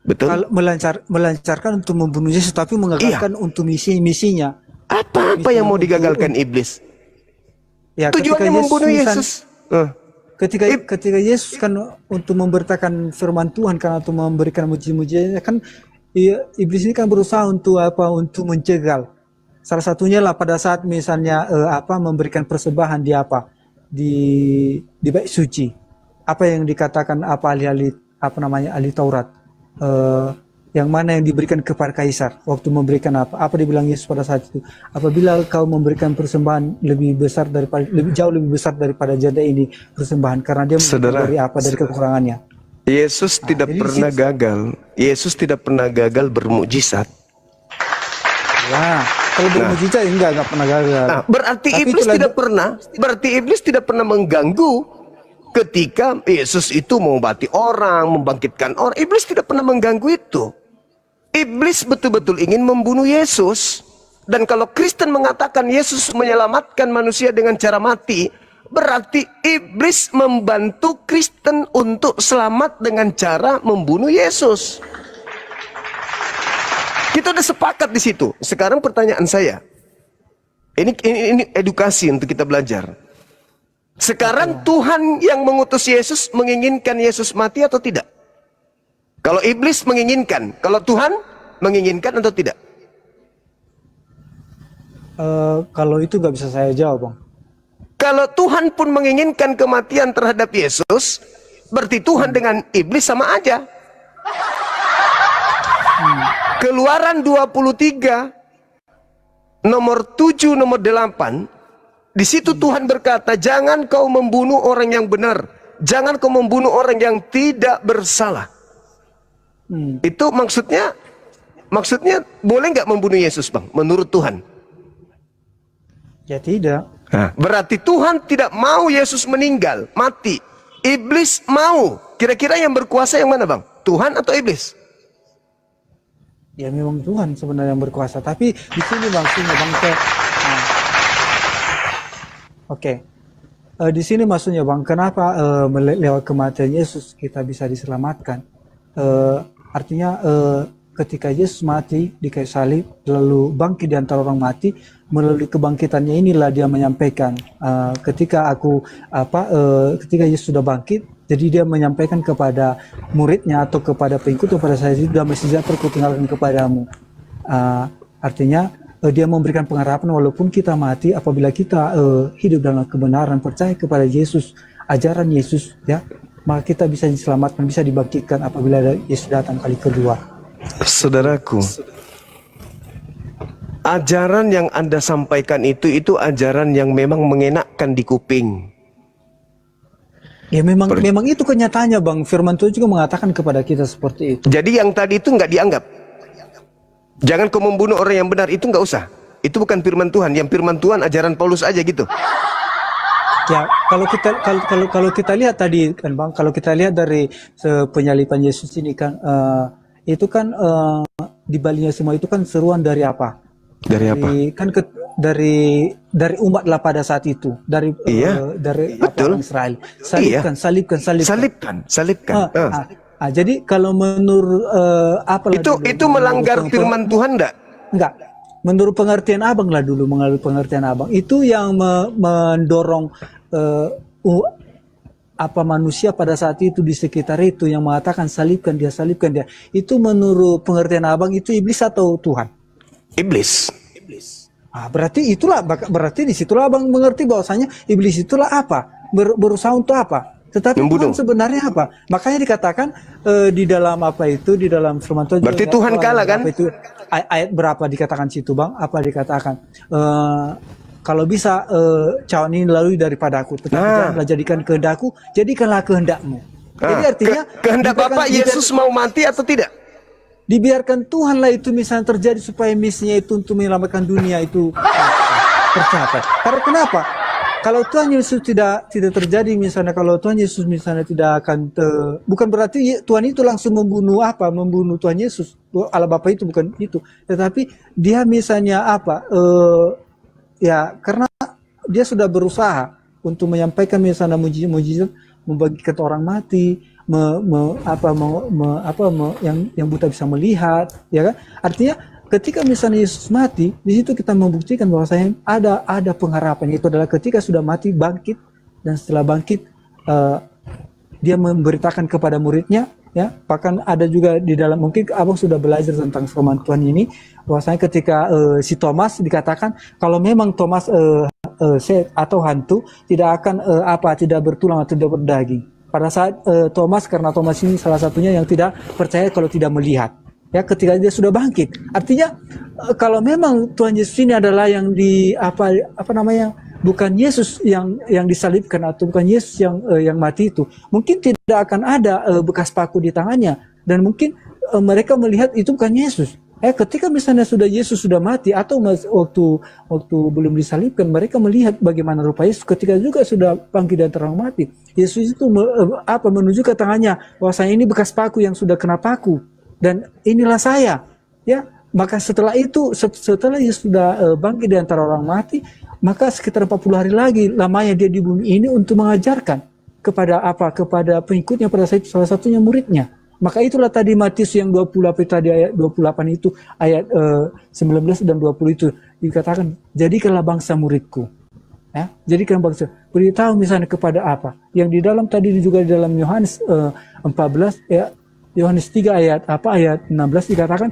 Betul? Kalau melancarkan untuk membunuh Yesus, tapi mengagalkan untuk misinya. Apa yang mau digagalkan iblis? Ya, tujuannya membunuh Yesus. Ketika Yesus kan untuk memberitakan firman Tuhan, kan untuk memberikan mujizat-mujizatnya, kan iblis ini kan berusaha untuk untuk mencegal. Salah satunya lah pada saat misalnya memberikan persembahan di bait suci. Apa yang dikatakan ahli Taurat, yang mana yang diberikan kepada kaisar waktu memberikan apa dibilang Yesus pada saat itu, apabila kau memberikan persembahan jauh lebih besar daripada janda ini persembahan, karena dia dari kekurangannya. Yesus tidak pernah gagal. Yesus tidak pernah gagal bermukjizat. Ya, kalau bermukjizat enggak pernah gagal. Nah, berarti iblis tidak pernah mengganggu ketika Yesus itu mengobati orang, membangkitkan orang. Iblis tidak pernah mengganggu itu. Iblis betul-betul ingin membunuh Yesus. Dan kalau Kristen mengatakan Yesus menyelamatkan manusia dengan cara mati, berarti iblis membantu Kristen untuk selamat dengan cara membunuh Yesus. Kita udah sepakat di situ. Sekarang pertanyaan saya, ini edukasi untuk kita belajar. Sekarang Tuhan yang mengutus Yesus menginginkan Yesus mati atau tidak? Kalau iblis menginginkan, kalau Tuhan menginginkan atau tidak? Kalau itu nggak bisa saya jawab, Bang. Kalau Tuhan pun menginginkan kematian terhadap Yesus, berarti Tuhan dengan iblis sama aja. Keluaran 23 nomor 7 nomor 8, di situ Tuhan berkata, jangan kau membunuh orang yang benar, jangan kau membunuh orang yang tidak bersalah. Itu maksudnya boleh nggak membunuh Yesus, Bang, menurut Tuhan? Ya tidak. Nah, berarti Tuhan tidak mau Yesus meninggal, mati. Iblis mau. Kira-kira yang berkuasa yang mana, Bang? Tuhan atau iblis? Ya memang Tuhan sebenarnya yang berkuasa. Tapi di sini maksudnya, Bang, oke. Di sini maksudnya, Bang, kenapa lewat kematian Yesus kita bisa diselamatkan? Artinya ketika Yesus mati di kayu salib, lalu bangkit di antara orang mati, melalui kebangkitannya inilah dia menyampaikan, ketika Yesus sudah bangkit, jadi dia menyampaikan kepada muridnya atau kepada pengikut pada saat itu, damai sejahtera kutinggalkan kepadamu. Artinya dia memberikan pengharapan walaupun kita mati, apabila kita hidup dalam kebenaran, percaya kepada Yesus, ajaran Yesus, ya, maka kita bisa diselamatkan, bisa dibangkitkan apabila Yesus datang kali kedua. Saudaraku, ajaran yang Anda sampaikan itu ajaran yang memang mengenakkan di kuping. Ya memang itu kenyataannya, Bang. Firman Tuhan juga mengatakan kepada kita seperti itu. Jadi yang tadi itu nggak dianggap. Jangan kau membunuh orang yang benar, itu nggak usah. Itu bukan firman Tuhan. Yang firman Tuhan ajaran Paulus aja gitu. Ya, kalau kita lihat tadi kan, Bang, kalau kita lihat dari penyaliban Yesus ini kan, itu kan di baliknya semua itu kan seruan dari apa? Dari umat lah pada saat itu, dari orang Israel. Salibkan. Jadi kalau menurut itu melanggar firman Tuhan enggak? Menurut pengertian Abang lah dulu, mengalami pengertian Abang, itu yang mendorong manusia pada saat itu di sekitar itu yang mengatakan salibkan dia. Itu menurut pengertian Abang itu iblis atau Tuhan? Iblis. Berarti disitulah Abang mengerti bahwasanya iblis itulah apa? Berusaha untuk apa? Tetapi Tuhan sebenarnya apa? Makanya dikatakan di dalam di dalam firman Tuhan. Berarti Tuhan kalah kan? Ayat berapa dikatakan situ, Bang? Apa dikatakan? Kalau bisa cawan ini lalui daripadaku, tetapi janganlah jadikan kehendakku, jadikanlah kehendakmu. Jadi artinya kehendak Bapak Yesus mau mati atau tidak? Dibiarkan Tuhanlah itu misalnya terjadi supaya misinya itu untuk menyelamatkan dunia itu tercapai. Karena kenapa? Kalau Tuhan Yesus tidak terjadi, misalnya kalau Tuhan Yesus misalnya tidak akan bukan berarti Tuhan itu langsung membunuh Tuhan Yesus, Allah Bapa itu bukan itu, tetapi dia misalnya ya karena dia sudah berusaha untuk menyampaikan misalnya mujizat, membagikan orang mati, yang buta bisa melihat, ya kan? Artinya ketika misalnya Yesus mati, di situ kita membuktikan bahwasanya ada pengharapan, itu adalah ketika sudah mati bangkit, dan setelah bangkit dia memberitakan kepada muridnya, ya. Bahkan ada juga di dalam, mungkin Abang sudah belajar tentang firman Tuhan ini, bahwasanya ketika si Thomas dikatakan kalau memang Thomas atau hantu tidak akan tidak bertulang atau tidak berdaging. Pada saat Thomas, karena Thomas ini salah satunya yang tidak percaya kalau tidak melihat. Ya, ketika dia sudah bangkit. Artinya kalau memang Tuhan Yesus ini adalah yang bukan Yesus yang disalibkan atau bukan Yesus yang mati itu, mungkin tidak akan ada bekas paku di tangannya, dan mungkin mereka melihat itu bukan Yesus. Ketika misalnya Yesus sudah mati atau waktu belum disalibkan, mereka melihat bagaimana rupa Yesus ketika juga sudah bangkit dari orang mati. Yesus itu menunjukkan tangannya bahwasanya ini bekas paku yang sudah kena paku, dan inilah saya, ya. Maka setelah itu, setelah Yesus sudah bangkit dari antara orang mati, maka sekitar 40 hari lagi lamanya dia di bumi ini untuk mengajarkan kepada pengikutnya pada saat itu, salah satunya muridnya. Maka itulah tadi Matius yang 28 tadi, ayat 28 itu, ayat 19 dan 20 itu dikatakan, jadikanlah bangsa muridku. Ya, jadikan bangsa. Beritahu misalnya kepada apa? Yang di dalam tadi juga di dalam Yohanes 14 ya, Yohanes 3 ayat 16 dikatakan,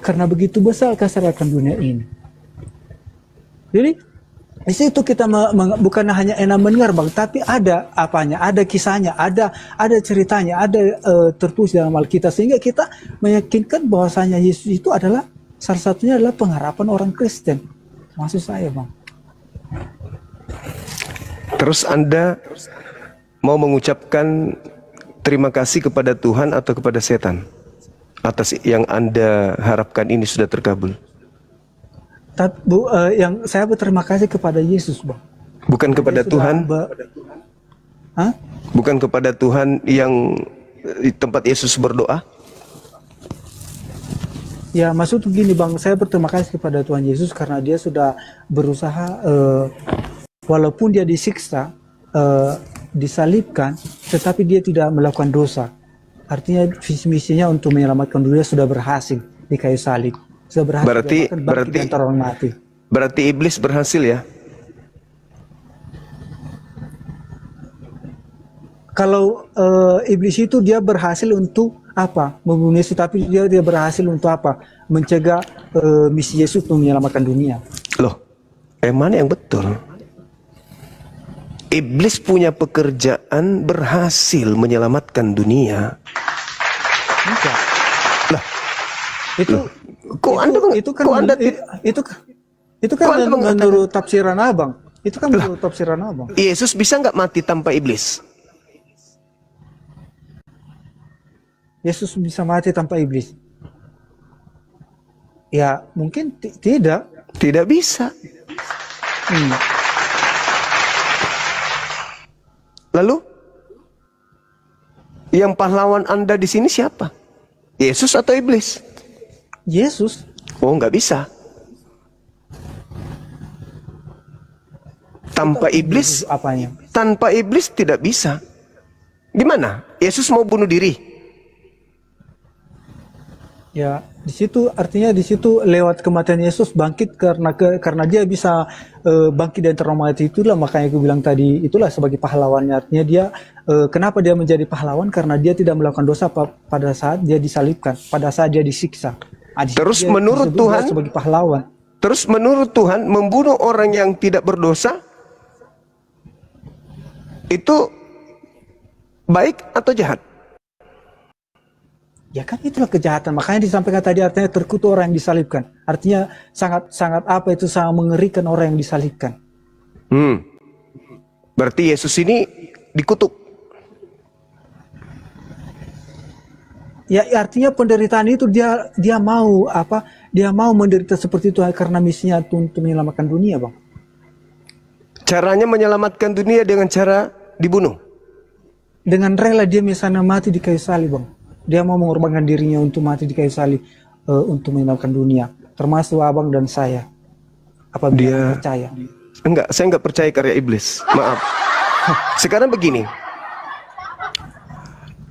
karena begitu besar kasar akan dunia ini. Jadi di situ kita bukan hanya enak mendengar Bang, tapi ada apanya, ada kisahnya, ada ceritanya, ada tertulis dalam Alkitab, sehingga kita meyakinkan bahwasanya Yesus itu adalah salah satunya adalah pengharapan orang Kristen. Maksud saya Bang. Terus Anda mau mengucapkan terima kasih kepada Tuhan atau kepada setan atas yang Anda harapkan ini sudah terkabul? Tapi yang saya berterima kasih kepada Yesus, Bang. Bukan kepada Tuhan? Hah? Bukan kepada Tuhan yang di tempat Yesus berdoa? Ya, maksud begini Bang, saya berterima kasih kepada Tuhan Yesus karena dia sudah berusaha, walaupun dia disiksa, disalibkan, tetapi dia tidak melakukan dosa. Artinya visi misinya untuk menyelamatkan dunia sudah berhasil di kayu salib. Berarti iblis berhasil ya? Kalau iblis itu dia berhasil untuk apa? Membunuh Yesus, tapi dia berhasil untuk apa? Mencegah misi Yesus untuk menyelamatkan dunia. Loh, mana yang betul? Iblis punya pekerjaan berhasil menyelamatkan dunia. Enggak. Lah, itu kan menurut tafsiran Abang. Itu kan menurut tafsiran Abang. Yesus bisa nggak mati tanpa iblis? Yesus bisa mati tanpa iblis? Ya, mungkin tidak. Tidak bisa. Lalu, yang pahlawan Anda di sini siapa? Yesus atau iblis? Yesus. Oh, nggak bisa. Tanpa iblis, apanya? Tanpa iblis tidak bisa. Gimana? Yesus mau bunuh diri? Ya, di situ artinya di situ lewat kematian Yesus bangkit karena dia bisa bangkit dari antara mati, itulah makanya aku bilang tadi itulah sebagai pahlawannya. Artinya dia kenapa dia menjadi pahlawan? Karena dia tidak melakukan dosa pada saat dia disalibkan, pada saat dia disiksa. Terus menurut Tuhan sebagai pahlawan. Terus menurut Tuhan membunuh orang yang tidak berdosa itu baik atau jahat? Ya kan itulah kejahatan. Makanya disampaikan tadi artinya terkutuk orang yang disalibkan. Artinya sangat mengerikan orang yang disalibkan. Berarti Yesus ini dikutuk. Ya artinya penderitaan itu dia mau apa? Dia mau menderita seperti itu karena misinya untuk menyelamatkan dunia, Bang. Caranya menyelamatkan dunia dengan cara dibunuh. Dengan rela dia misalnya mati di kayu salib, Bang. Dia mau mengorbankan dirinya untuk mati di kayu salib untuk menyelamatkan dunia, termasuk Abang dan saya. Apa dia percaya? Enggak, saya enggak percaya karya iblis. Maaf. Sekarang begini.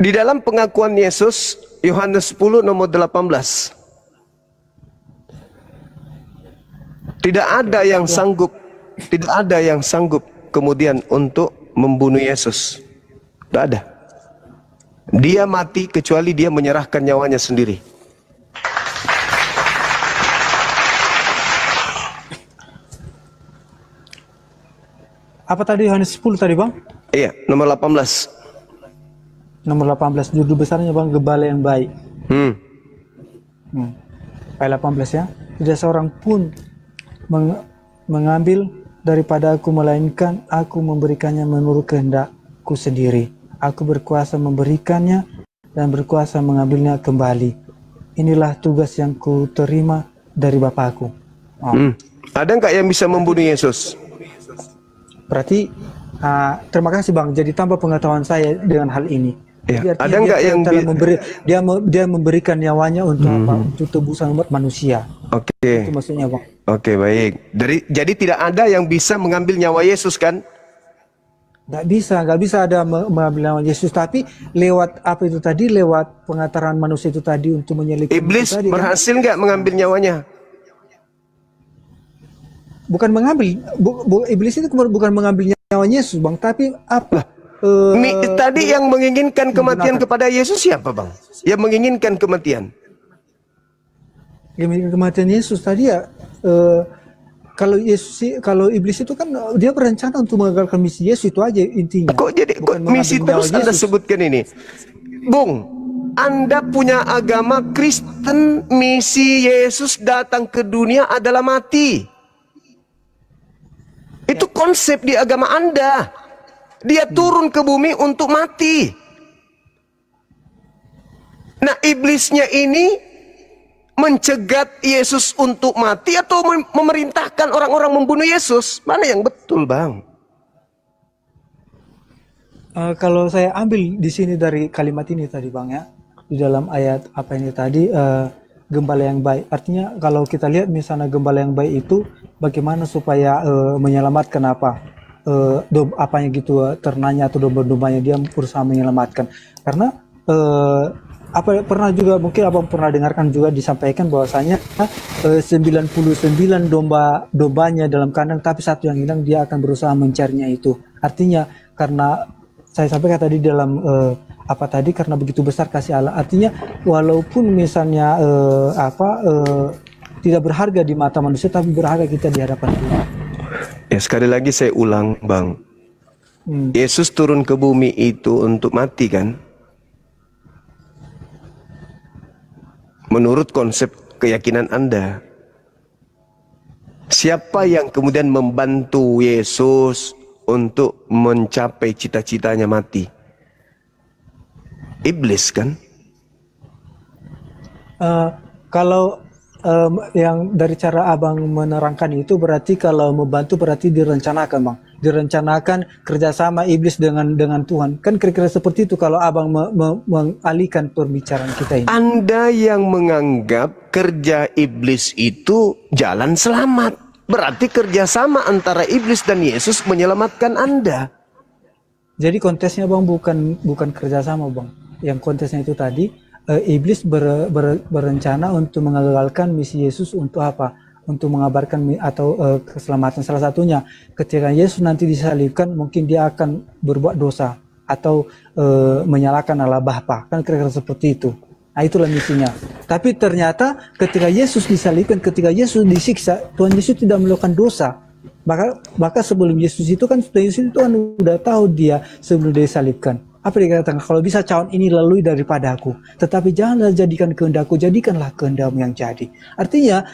Di dalam pengakuan Yesus, Yohanes 10 nomor 18. Tidak ada yang sanggup kemudian untuk membunuh Yesus. Tidak ada. Dia mati kecuali dia menyerahkan nyawanya sendiri. Apa tadi Yohanes 10 tadi, Bang? Iya, nomor 18. Nomor 18, judul besarnya Bang, Gembala yang Baik. Ayat 18 ya. Tidak seorang pun mengambil daripada aku, melainkan aku memberikannya menurut kehendakku sendiri. Aku berkuasa memberikannya dan berkuasa mengambilnya kembali. Inilah tugas yang ku terima dari Bapakku. Ada nggak yang bisa membunuh Yesus? Berarti terima kasih Bang. Jadi tambah pengetahuan saya dengan hal ini. Ya. Ada nggak yang dia memberikan nyawanya untuk apa? Untuk tebusan umat manusia. Oke. Itu maksudnya Bang. Oke, baik. Jadi tidak ada yang bisa mengambil nyawa Yesus kan? nggak bisa ada mengambil nyawa Yesus. Tapi lewat apa itu tadi, lewat pengataran manusia itu tadi untuk menyelidiki Iblis itu tadi, berhasil nggak mengambil nyawanya? bukan mengambil, iblis itu bukan mengambil nyawa Yesus, Bang, tapi apa? Tadi yang menginginkan kematian menggunakan. kepada Yesus siapa, Bang? Yang menginginkan kematian. Kematian Yesus tadi ya, kalau iblis itu kan dia berencana untuk mengagalkan misi Yesus, itu aja intinya. Kok jadi misi terus Anda sebutkan ini? Bung, Anda punya agama Kristen, misi Yesus datang ke dunia adalah mati. Itu konsep di agama Anda. Dia turun ke bumi untuk mati. Nah, iblisnya ini mencegat Yesus untuk mati atau memerintahkan orang-orang membunuh Yesus? Mana yang betul, Bang? Kalau saya ambil di sini dari kalimat ini tadi, Bang, ya, di dalam ayat apa ini tadi, gembala yang baik. Artinya kalau kita lihat misalnya gembala yang baik itu bagaimana supaya menyelamatkan apanya gitu, ternanya atau domba-dombanya, dia berusaha menyelamatkan. Karena pernah juga mungkin abang pernah dengarkan juga disampaikan bahwasanya 99 dombanya dalam kandang, tapi satu yang hilang, dia akan berusaha mencarinya itu. Artinya karena saya sampaikan tadi dalam karena begitu besar kasih Allah. Artinya walaupun misalnya tidak berharga di mata manusia, tapi berharga kita di hadapan Tuhan. Ya, sekali lagi saya ulang, Bang. Yesus turun ke bumi itu untuk mati, kan? Menurut konsep keyakinan Anda, siapa yang kemudian membantu Yesus untuk mencapai cita-citanya mati? Iblis, kan? Kalau yang dari cara abang menerangkan itu berarti kalau membantu berarti direncanakan, Bang. Direncanakan kerjasama iblis dengan Tuhan. Kan kira-kira seperti itu kalau abang mengalihkan pembicaraan kita ini. Anda yang menganggap kerja iblis itu jalan selamat. Berarti kerjasama antara iblis dan Yesus menyelamatkan Anda. Jadi kontesnya, Bang, bukan kerjasama, Bang. Yang kontesnya itu tadi, iblis berencana untuk mengagalkan misi Yesus untuk apa? Untuk mengabarkan atau keselamatan. Salah satunya ketika Yesus nanti disalibkan, mungkin dia akan berbuat dosa atau menyalahkan Allah Bapa, kan kira-kira seperti itu. Nah, itulah misinya. Tapi ternyata ketika Yesus disalibkan, ketika Yesus disiksa, Tuhan Yesus tidak melakukan dosa. Maka sebelum Yesus itu kan Tuhan udah tahu dia sebelum dia disalibkan. Apa dia katakan? Kalau bisa cawan ini lalui daripada aku, tetapi janganlah jadikan kehendakku, jadikanlah kehendakmu yang jadi. Artinya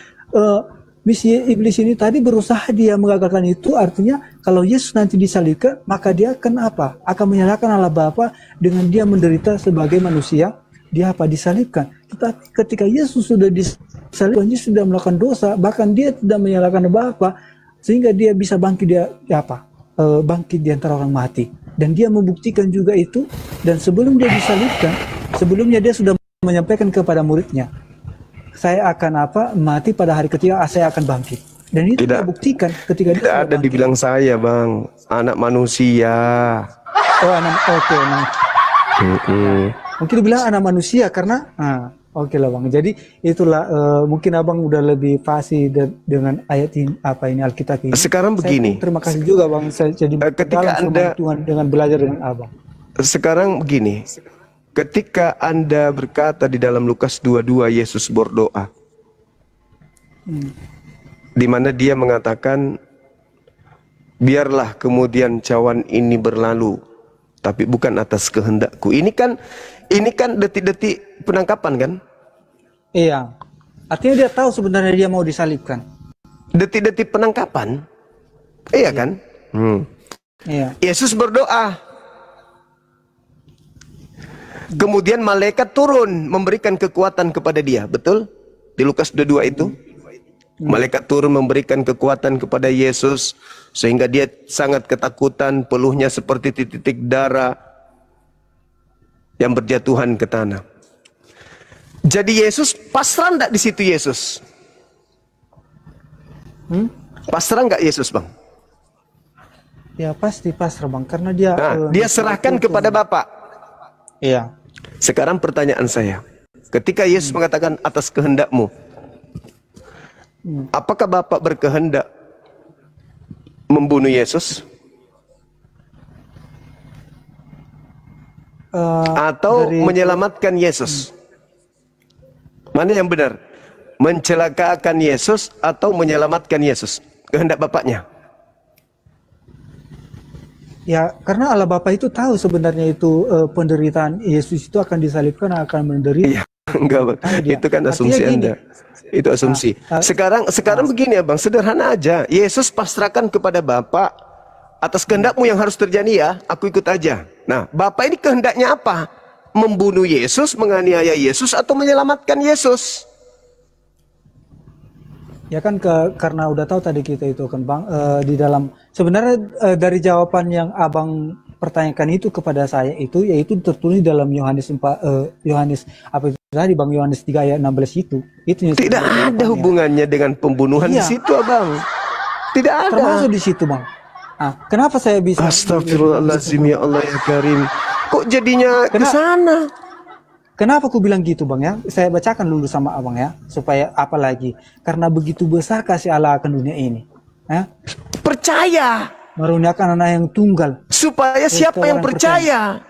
misi iblis ini tadi berusaha dia mengagalkan itu. Artinya kalau Yesus nanti disalibkan, maka dia akan apa? Akan menyalahkan Allah Bapa dengan dia menderita sebagai manusia. Dia disalibkan. Tetapi ketika Yesus sudah disalibkan, Yesus sudah melakukan dosa, bahkan dia tidak menyalahkan Bapa, sehingga dia bisa bangkit bangkit di antara orang mati. Dan dia membuktikan juga itu. Dan sebelum dia disalibkan, sebelumnya dia sudah menyampaikan kepada muridnya, saya akan mati pada hari ketiga, saya akan bangkit. Dan itu dia buktikan ketika dia tidak ada bangkit. Dibilang saya, Bang, anak manusia. Oh, mungkin dibilang anak manusia karena oke lah, Bang. Jadi itulah mungkin abang udah lebih fasih dengan ayat ini, Alkitab ini. Sekarang begini. Terima kasih juga, Bang. Saya jadi ketika Anda Tuhan dengan belajar dengan abang. Sekarang begini. Ketika Anda berkata di dalam Lukas 22 Yesus berdoa, di mana dia mengatakan, biarlah kemudian cawan ini berlalu, tapi bukan atas kehendakku. Ini kan detik-detik penangkapan, kan? Iya. Artinya dia tahu sebenarnya dia mau disalibkan. Detik-detik penangkapan. Iya, kan? Iya. Yesus berdoa. Kemudian malaikat turun memberikan kekuatan kepada dia. Betul? Di Lukas 22 itu. Malaikat turun memberikan kekuatan kepada Yesus. Sehingga dia sangat ketakutan. Peluhnya seperti titik-titik darah yang berjatuhan ke tanah. Jadi Yesus pasrah enggak di situ Yesus? Pasrah enggak Yesus, Bang? Ya pasti pasrah Bang, karena dia Dia serahkan kepada Bapa. Iya. Sekarang pertanyaan saya, ketika Yesus mengatakan atas kehendakmu, apakah Bapa berkehendak membunuh Yesus? Atau menyelamatkan Yesus? Mana yang benar? Mencelakakan Yesus atau menyelamatkan Yesus? Kehendak Bapaknya. Ya, karena Allah Bapa itu tahu sebenarnya itu penderitaan Yesus itu akan disalibkan, akan menderita. Iya, enggak, Bang. Itu kan asumsi Anda. Itu asumsi. Sekarang begini ya, Bang, sederhana aja. Yesus pasrahkan kepada Bapa, atas kehendakmu yang harus terjadi ya, aku ikut aja. Nah, Bapa ini kehendaknya apa? Membunuh Yesus, menganiaya Yesus, atau menyelamatkan Yesus? Ya kan karena udah tahu tadi kita itu kan Bang, di dalam sebenarnya dari jawaban yang Abang pertanyakan itu kepada saya itu, yaitu tertulis dalam Yohanes apa itu tadi Bang, Yohanes 3 ayat 16 itu. Tidak ada hubungannya dengan pembunuhan di situ, Abang. Tidak ada. Termasuk di situ, Bang. Kenapa saya bisa? Astagfirullahaladzim, ya Allah ya Karim. Kok jadinya ke sana? Kenapa aku bilang gitu Bang ya? Saya bacakan dulu sama Abang ya, supaya apa lagi? Karena begitu besar kasih Allah akan dunia ini. Percaya. Meruniakan anak yang tunggal. Supaya siapa yang percaya?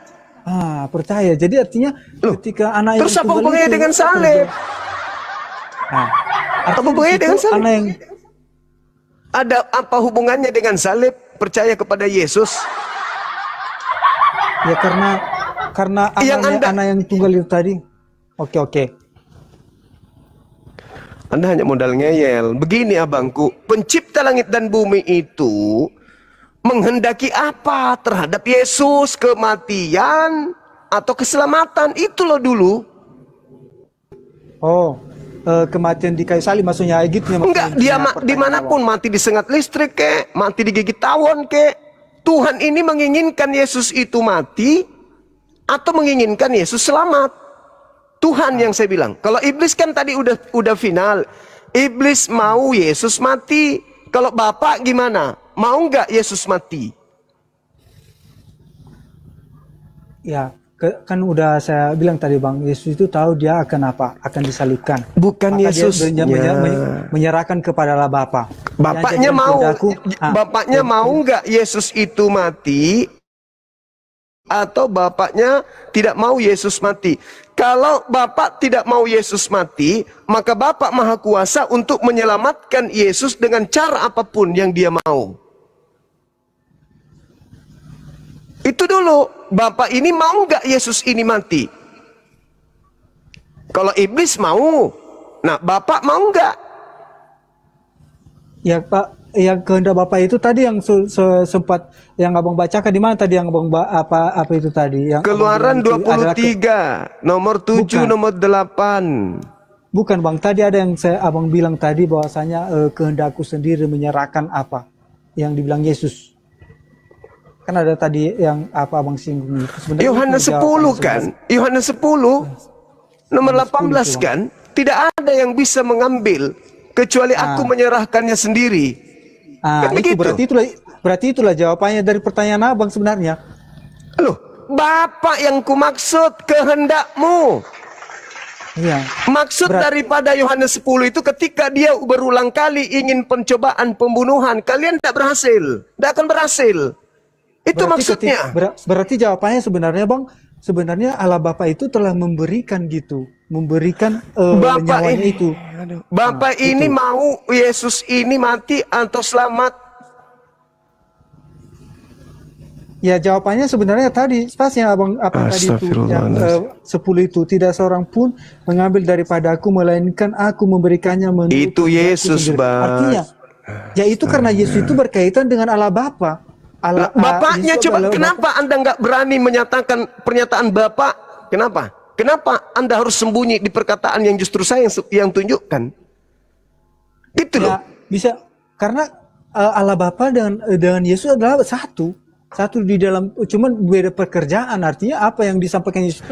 Percaya. Jadi artinya ketika anak terus yang tunggal apa hubungannya dengan salib? Apa hubungannya dengan salib? Ada apa hubungannya dengan salib? Percaya kepada Yesus? Ya karena anak yang tunggal itu tadi. Oke. Anda hanya modal ngeyel. Begini abangku, pencipta langit dan bumi itu menghendaki apa terhadap Yesus? Kematian atau keselamatan? Itu loh dulu. Kematian di kayu salib maksudnya gitu ya? Enggak, dia dimanapun, mati disengat listrik kek, mati digigit tawon kek. Tuhan ini menginginkan Yesus itu mati atau menginginkan Yesus selamat. Tuhan yang saya bilang. Kalau iblis kan tadi udah final. Iblis mau Yesus mati. Kalau Bapak gimana? Mau nggak Yesus mati? Ya, kan udah saya bilang tadi Bang, Yesus itu tahu dia akan apa? Akan disalibkan. Bukan Yesus menyerahkan kepada Allah Bapa. Bapaknya mau. Bapaknya mau nggak Yesus itu mati? Atau Bapaknya tidak mau Yesus mati? Kalau Bapak tidak mau Yesus mati, maka Bapak Maha Kuasa untuk menyelamatkan Yesus dengan cara apapun yang dia mau. Itu dulu, Bapak ini mau nggak Yesus ini mati? Kalau iblis mau, nah Bapak mau nggak? Ya Pak, yang kehendak Bapak itu tadi yang sempat yang Abang bacakan di mana tadi yang Abang apa itu tadi yang Keluaran 23 nomor 7 bukan. Nomor 8. Bukan Bang, tadi ada yang Abang bilang tadi bahwasanya kehendakku sendiri menyerahkan apa yang dibilang Yesus. Kan ada tadi yang apa Abang singgung itu. Yohanes 10 kan? Yohanes 10 nomor 18 kan? Tidak ada yang bisa mengambil kecuali aku menyerahkannya sendiri. Kan itu berarti itulah jawabannya dari pertanyaan Abang sebenarnya. Loh, Bapak yang kumaksud kehendakmu. Iya. Maksud daripada Yohanes 10 itu ketika dia berulang kali ingin pencobaan pembunuhan, kalian tidak berhasil, tidak akan berhasil. Itu berarti maksudnya. Berarti jawabannya sebenarnya Bang, sebenarnya Allah Bapa itu telah memberikan gitu, memberikan nyawanya itu. Bapak ini itu. Mau Yesus ini mati atau selamat? Ya jawabannya sebenarnya tadi pas yang Abang tadi itu yang 10 itu, tidak seorang pun mengambil daripada aku melainkan aku memberikannya menurut itu Yesus Bang. Artinya ya itu karena Yesus itu berkaitan dengan Allah Bapa. Bapaknya coba kenapa Anda nggak berani menyatakan pernyataan Bapak? Kenapa? Kenapa Anda harus sembunyi di perkataan yang justru saya yang tunjukkan? Itu loh. Bisa karena Allah Bapa dengan Yesus adalah satu di dalam, cuman beda pekerjaan. Artinya apa yang disampaikan Yesus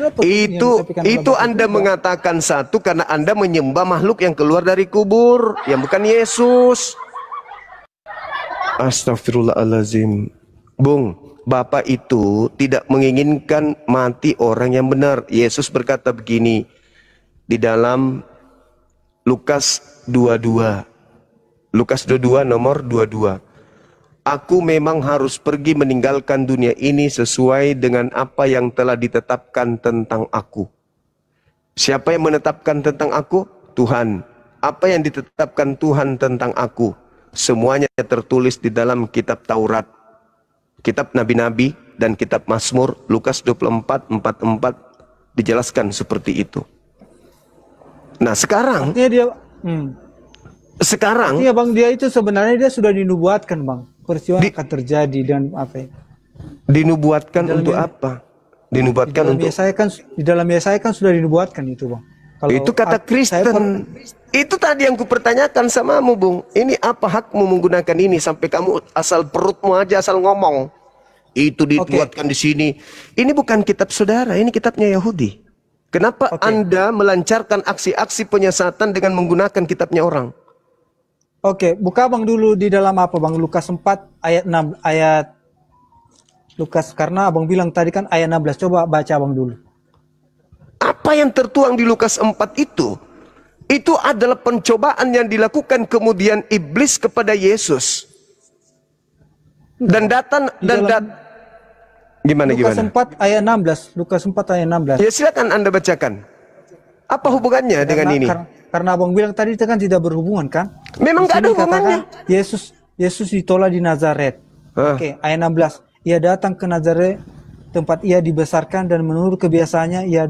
itu Anda mengatakan satu karena Anda menyembah makhluk yang keluar dari kubur yang bukan Yesus. Astagfirullahaladzim. Bung, Bapa itu tidak menginginkan mati orang yang benar. Yesus berkata begini di dalam Lukas 22. Lukas 22 nomor 22. Aku memang harus pergi meninggalkan dunia ini sesuai dengan apa yang telah ditetapkan tentang aku. Siapa yang menetapkan tentang aku? Tuhan. Apa yang ditetapkan Tuhan tentang aku? Semuanya tertulis di dalam kitab Taurat, kitab Nabi-Nabi, dan kitab Mazmur. Lukas 24:44 dijelaskan seperti itu. Nah sekarang, Artinya dia, sekarang artinya bang, dia itu sebenarnya dia sudah dinubuatkan bang, peristiwa akan terjadi dan apa ya? dinubuatkan untuk Dalam- apa? Dinubuatkan untuk Di dalam Yesaya kan sudah dinubuatkan itu bang. Kalau itu kata Kristen. Itu tadi yang kupertanyakan samamu, Bung. Ini apa hakmu menggunakan ini sampai kamu asal perutmu aja asal ngomong. Itu dibuatkan di sini. Ini bukan kitab saudara, ini kitabnya Yahudi. Kenapa Anda melancarkan aksi-aksi penyesatan dengan menggunakan kitabnya orang? Oke, buka bang dulu di dalam apa bang? Lukas 4 ayat 6 ayat Lukas, karena abang bilang tadi kan ayat 16. Coba baca abang dulu. Apa yang tertuang di Lukas 4 itu adalah pencobaan yang dilakukan kemudian iblis kepada Yesus. Dan datang gimana Lukas gimana? 4 ayat 16. Lukas 4 ayat 16. Ya silakan Anda bacakan. Apa hubungannya dengan ini? Karena abang bilang tadi itu kan tidak berhubungan kan? Memang Di nggak ada sini hubungannya. katakan, Yesus ditolak di Nazaret. Oke, ayat 16. Ia datang ke Nazaret, tempat ia dibesarkan, dan menurut kebiasaannya ia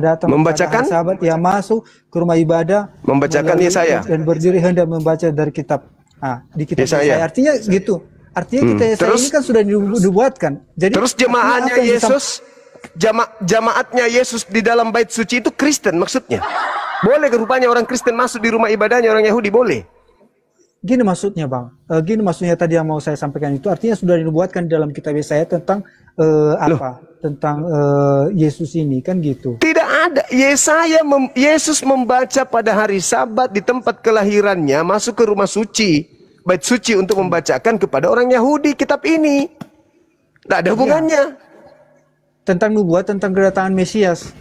datang Membacakan? kepada sahabat, ia masuk ke rumah ibadah, Membacakan Yesaya. dan berdiri hendak membaca dari kitab. Di kitab Yesaya. Yesaya. Artinya gitu. Artinya kita Yesaya Terus? ini kan sudah dibuatkan. Jadi Terus jemaatnya artinya apa yang Yesus, jamaatnya Yesus di dalam bait suci itu Kristen maksudnya. Boleh rupanya orang Kristen masuk di rumah ibadahnya orang Yahudi, boleh. Gini maksudnya bang, gini maksudnya tadi yang mau saya sampaikan itu artinya sudah dinubuatkan dalam kitab Yesaya tentang tentang Yesus ini kan gitu. Tidak ada. Yesus membaca pada hari Sabat di tempat kelahirannya, masuk ke rumah suci, bait suci untuk membacakan kepada orang Yahudi kitab ini. Tidak ada hubungannya. Tentang nubuat tentang kedatangan Mesias.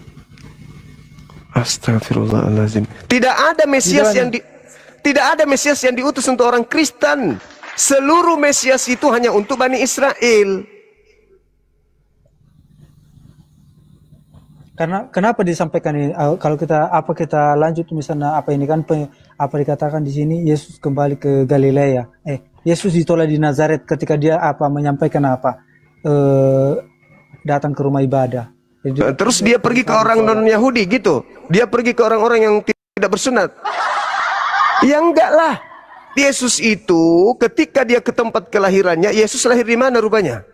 Astagfirullahaladzim. Tidak ada Mesias yang diutus untuk orang Kristen. Seluruh Mesias itu hanya untuk Bani Israel. Karena kenapa disampaikan ini? Kalau kita lanjut misalnya apa ini kan apa dikatakan di sini Yesus kembali ke Galilea. Yesus ditolak di Nazaret ketika dia menyampaikan datang ke rumah ibadah. Jadi, terus dia pergi ke orang non-Yahudi gitu. Dia pergi ke orang-orang yang tidak bersunat. Ya enggak lah. Yesus itu ketika dia ke tempat kelahirannya, Yesus lahir di mana rupanya?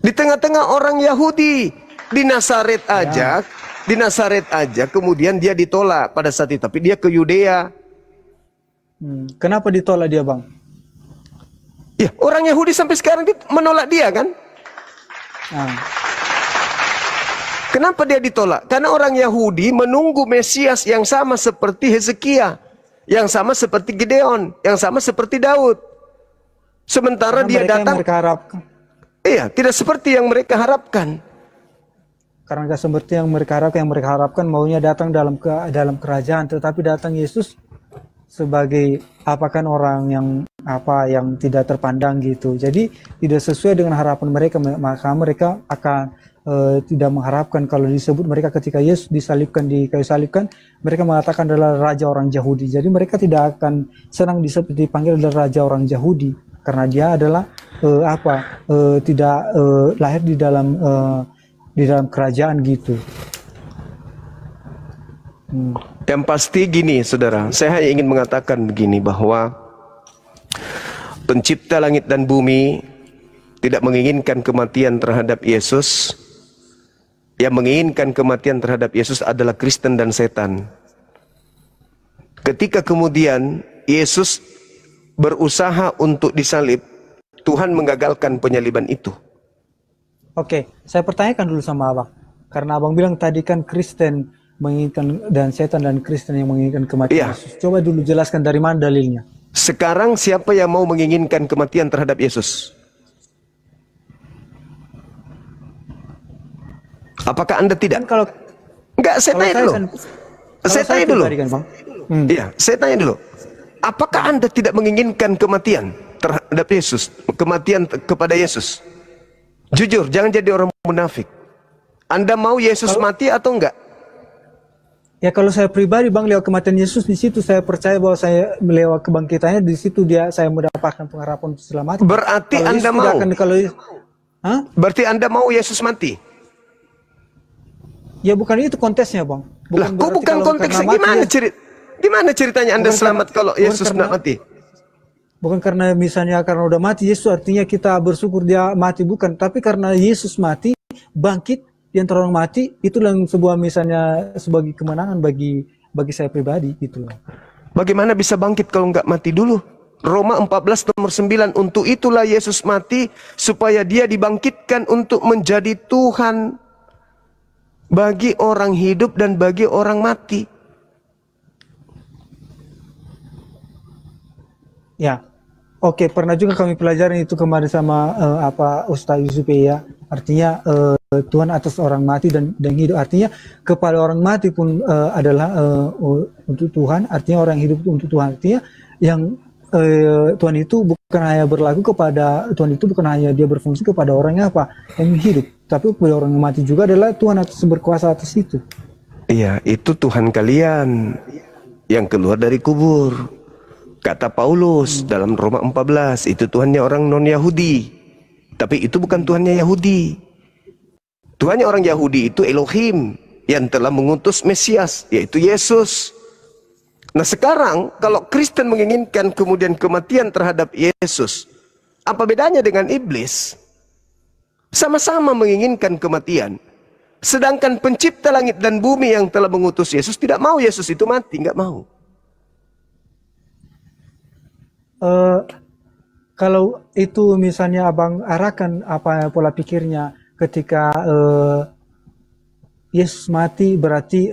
Di tengah-tengah orang Yahudi. Di Nazaret aja, di Nazaret aja kemudian dia ditolak pada saat itu, tapi dia ke Yudea. Kenapa ditolak dia, Bang? Ya, orang Yahudi sampai sekarang menolak dia kan? Kenapa dia ditolak? Karena orang Yahudi menunggu Mesias yang sama seperti Hezekia, yang sama seperti Gideon, yang sama seperti Daud. Sementara dia datang, iya, tidak seperti yang mereka harapkan. Karena nggak seperti yang mereka harapkan maunya datang dalam kerajaan, tetapi datang Yesus sebagai orang yang tidak terpandang gitu. Jadi tidak sesuai dengan harapan mereka, maka mereka akan tidak mengharapkan kalau disebut mereka ketika Yesus disalibkan di kayu salibkan, mereka mengatakan adalah raja orang Yahudi. Jadi mereka tidak akan senang dipanggil adalah raja orang Yahudi karena dia adalah tidak lahir di dalam kerajaan gitu. Yang pasti gini saudara, saya hanya ingin mengatakan begini bahwa pencipta langit dan bumi tidak menginginkan kematian terhadap Yesus. Yang menginginkan kematian terhadap Yesus adalah Kristen dan setan. Ketika kemudian Yesus berusaha untuk disalib, Tuhan mengagalkan penyaliban itu. Oke, saya pertanyakan dulu sama Abang. Karena Abang bilang tadi kan Kristen menginginkan dan setan dan Kristen yang menginginkan kematian Yesus. Coba dulu jelaskan dari mana dalilnya. Sekarang siapa yang mau menginginkan kematian terhadap Yesus? Apakah Anda Kan tidak? kalau Enggak, saya kalau tanya saya dulu. kan Saya tanya dulu. pribadi kan Bang. Iya, saya tanya dulu. Apakah Anda tidak menginginkan kematian terhadap Yesus, kematian kepada Yesus? Jujur, jangan jadi orang munafik. Anda mau Yesus mati atau enggak? Ya kalau saya pribadi Bang, lewat kematian Yesus di situ saya percaya bahwa saya lewat kebangkitannya di situ saya mendapatkan pengharapan untuk selamat. Berarti Kalau Anda Yesus mau? Hah? Berarti Anda mau Yesus mati? Ya bukan itu kontesnya Bang. Lah, kok berarti bukan kalau konteksnya? karena mati, Gimana ceritanya Anda Bukan selamat karena- kalau bukan Yesus karena- tidak mati? Bukan karena misalnya karena udah mati Yesus artinya kita bersyukur dia mati, bukan. Tapi karena Yesus mati, bangkit di antara orang mati, itu yang sebuah misalnya sebagai kemenangan bagi saya pribadi gitu loh. Bagaimana bisa bangkit kalau nggak mati dulu? Roma 14 nomor 9, untuk itulah Yesus mati supaya dia dibangkitkan untuk menjadi Tuhan bagi orang hidup dan bagi orang mati. Ya. Oke, pernah juga kami pelajarin itu kemarin sama Ustaz Yusuf ya. Artinya Tuhan atas orang mati dan hidup. Artinya kepada orang mati pun adalah untuk Tuhan. Artinya orang hidup untuk Tuhan. Artinya yang Tuhan itu bukan hanya berlaku kepada Tuhan itu bukan hanya dia berfungsi kepada orang yang hidup, tapi kepada orang yang mati juga adalah Tuhan atas berkuasa atas itu. Iya, itu Tuhan kalian yang keluar dari kubur. Kata Paulus dalam Roma 14, itu Tuhannya orang non-Yahudi. Tapi itu bukan Tuhannya Yahudi. Tuhannya orang Yahudi itu Elohim yang telah mengutus Mesias, yaitu Yesus. Nah sekarang kalau Kristen menginginkan kemudian kematian terhadap Yesus, apa bedanya dengan iblis? Sama-sama menginginkan kematian. Sedangkan pencipta langit dan bumi yang telah mengutus Yesus tidak mau Yesus itu mati, nggak mau. Kalau itu misalnya Abang arahkan apa pola pikirnya ketika Yesus mati berarti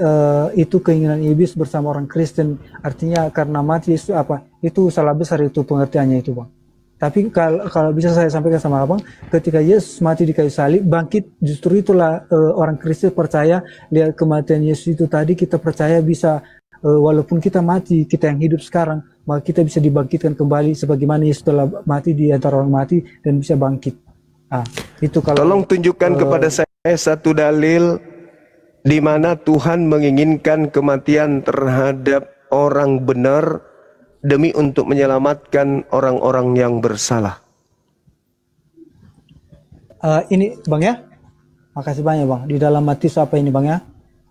itu keinginan iblis bersama orang Kristen, artinya karena mati Yesus itu salah besar itu pengertiannya itu Bang. Tapi kalau bisa saya sampaikan sama Abang, ketika Yesus mati di kayu salib bangkit, justru itulah orang Kristen percaya lihat kematian Yesus itu tadi, kita percaya bisa walaupun kita mati, kita yang hidup sekarang, maka kita bisa dibangkitkan kembali sebagaimana Yesus telah mati di antara orang mati dan bisa bangkit. Itu kalau tolong tunjukkan kepada saya satu dalil di mana Tuhan menginginkan kematian terhadap orang benar demi untuk menyelamatkan orang-orang yang bersalah. Ini Bang ya. Makasih banyak Bang. Di dalam Matius apa ini Bang ya?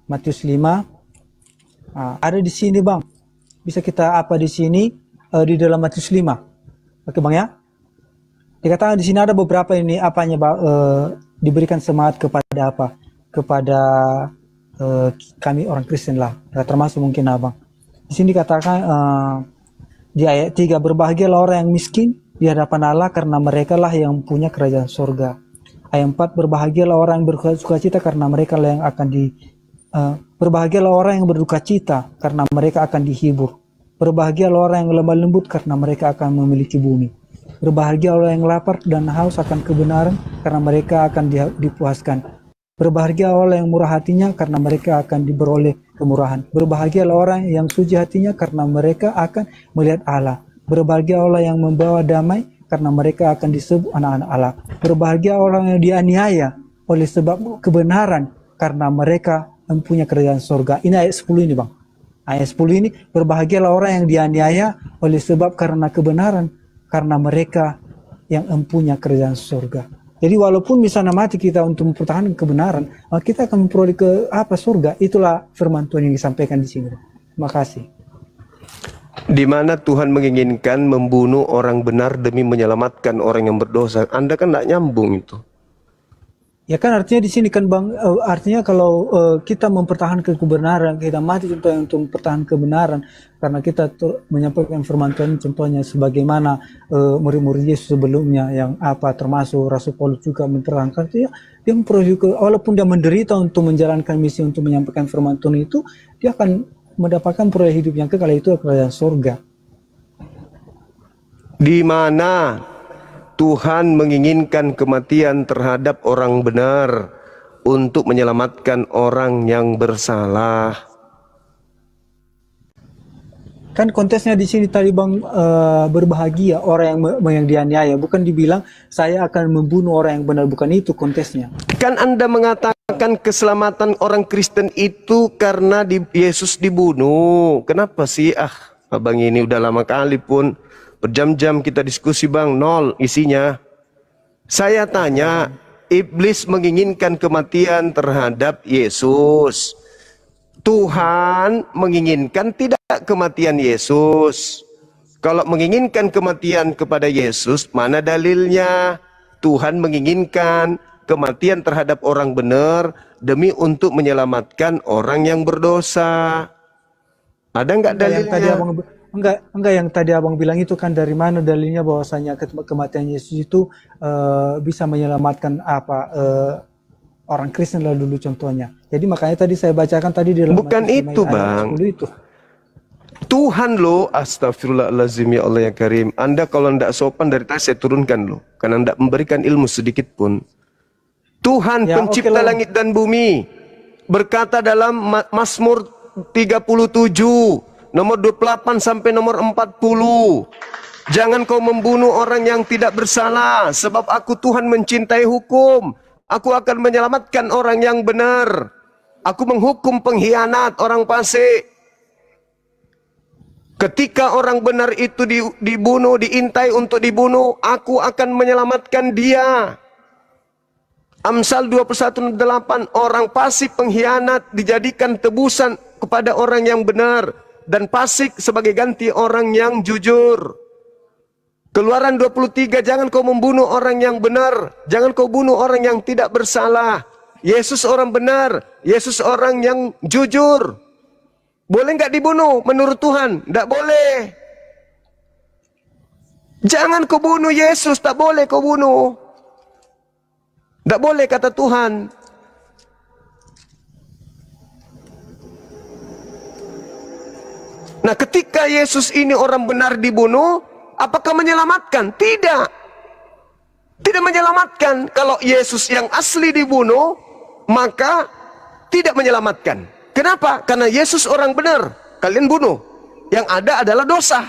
Matius 5. Ada di sini Bang. Bisa kita di sini di dalam Matius 5. Oke Bang ya. Dikatakan di sini ada beberapa ini apanya Bang, diberikan semangat kepada kepada kami orang Kristen lah. Termasuk mungkin Abang. Di sini dikatakan di ayat 3, berbahagialah orang yang miskin di hadapan Allah karena mereka lah yang punya kerajaan surga. Ayat 4, berbahagialah orang yang bersuka cita karena mereka lah yang akan berbahagialah orang yang berduka cita karena mereka akan dihibur. Berbahagialah orang yang lemah lembut karena mereka akan memiliki bumi. Berbahagialah orang yang lapar dan haus akan kebenaran karena mereka akan dipuaskan. Berbahagialah orang yang murah hatinya karena mereka akan diberoleh kemurahan. Berbahagialah orang yang suci hatinya karena mereka akan melihat Allah. Berbahagialah orang yang membawa damai karena mereka akan disebut anak-anak Allah. Berbahagialah orang yang dianiaya oleh sebab kebenaran karena mereka mempunyai kerajaan surga. Ini ayat 10 ini Bang. Ayat 10 ini, berbahagialah orang yang dianiaya oleh sebab karena kebenaran karena mereka yang mempunyai kerajaan surga. Jadi walaupun misalnya mati kita untuk mempertahankan kebenaran, maka kita akan memperoleh surga. Itulah firman Tuhan yang disampaikan di sini. Terima kasih. Di mana Tuhan menginginkan membunuh orang benar demi menyelamatkan orang yang berdosa. Anda kan tidak nyambung itu. Ya kan artinya di sini kan Bang, artinya kalau kita mempertahankan kebenaran, kita mati contohnya untuk mempertahankan kebenaran, karena kita menyampaikan firman Tuhan contohnya sebagaimana murid-murid Yesus sebelumnya yang termasuk Rasul Paulus juga menerangkan itu ya, dia memperoleh walaupun dia menderita untuk menjalankan misi untuk menyampaikan firman Tuhan itu, dia akan mendapatkan peroleh hidup yang kekal, itu kerajaan surga. Di mana Tuhan menginginkan kematian terhadap orang benar untuk menyelamatkan orang yang bersalah. Kan konteksnya di sini tadi Bang, berbahagia orang yang dianiaya, bukan dibilang saya akan membunuh orang yang benar, bukan itu konteksnya. Kan Anda mengatakan keselamatan orang Kristen itu karena Yesus dibunuh. Kenapa sih? Abang ini udah lama kali pun berjam-jam kita diskusi Bang, nol isinya. Saya tanya, iblis menginginkan kematian terhadap Yesus. Tuhan menginginkan tidak kematian Yesus. Kalau menginginkan kematian kepada Yesus, mana dalilnya? Tuhan menginginkan kematian terhadap orang benar demi untuk menyelamatkan orang yang berdosa. Ada nggak dalilnya? Enggak, yang tadi abang bilang itu kan dari mana dalilnya bahwasanya kematian Yesus itu bisa menyelamatkan orang Kristen lah dulu contohnya. Jadi makanya tadi saya bacakan tadi di dalam bukan itu Bang. Itu. Tuhan lo, astagfirullahaladzim ya Allah ya Karim. Anda kalau tidak sopan dari tadi saya turunkan lo, karena tidak memberikan ilmu sedikit pun. Tuhan ya, pencipta langit dan bumi berkata dalam Mazmur 37 nomor 28 sampai nomor 40. Jangan kau membunuh orang yang tidak bersalah, sebab aku Tuhan mencintai hukum. Aku akan menyelamatkan orang yang benar. Aku menghukum pengkhianat, orang fasik. Ketika orang benar itu dibunuh, diintai untuk dibunuh, aku akan menyelamatkan dia. Amsal 21:8, orang fasik pengkhianat dijadikan tebusan kepada orang yang benar, dan fasik sebagai ganti orang yang jujur. Keluaran 23, jangan kau membunuh orang yang benar, jangan kau bunuh orang yang tidak bersalah. Yesus orang benar, Yesus orang yang jujur. Boleh nggak dibunuh menurut Tuhan? Nggak boleh. Jangan kau bunuh Yesus, tak boleh kau bunuh. Nggak boleh kata Tuhan. Nah, ketika Yesus ini orang benar dibunuh, apakah menyelamatkan? Tidak. Tidak menyelamatkan. Kalau Yesus yang asli dibunuh, maka tidak menyelamatkan. Kenapa? Karena Yesus orang benar. Kalian bunuh. Yang ada adalah dosa.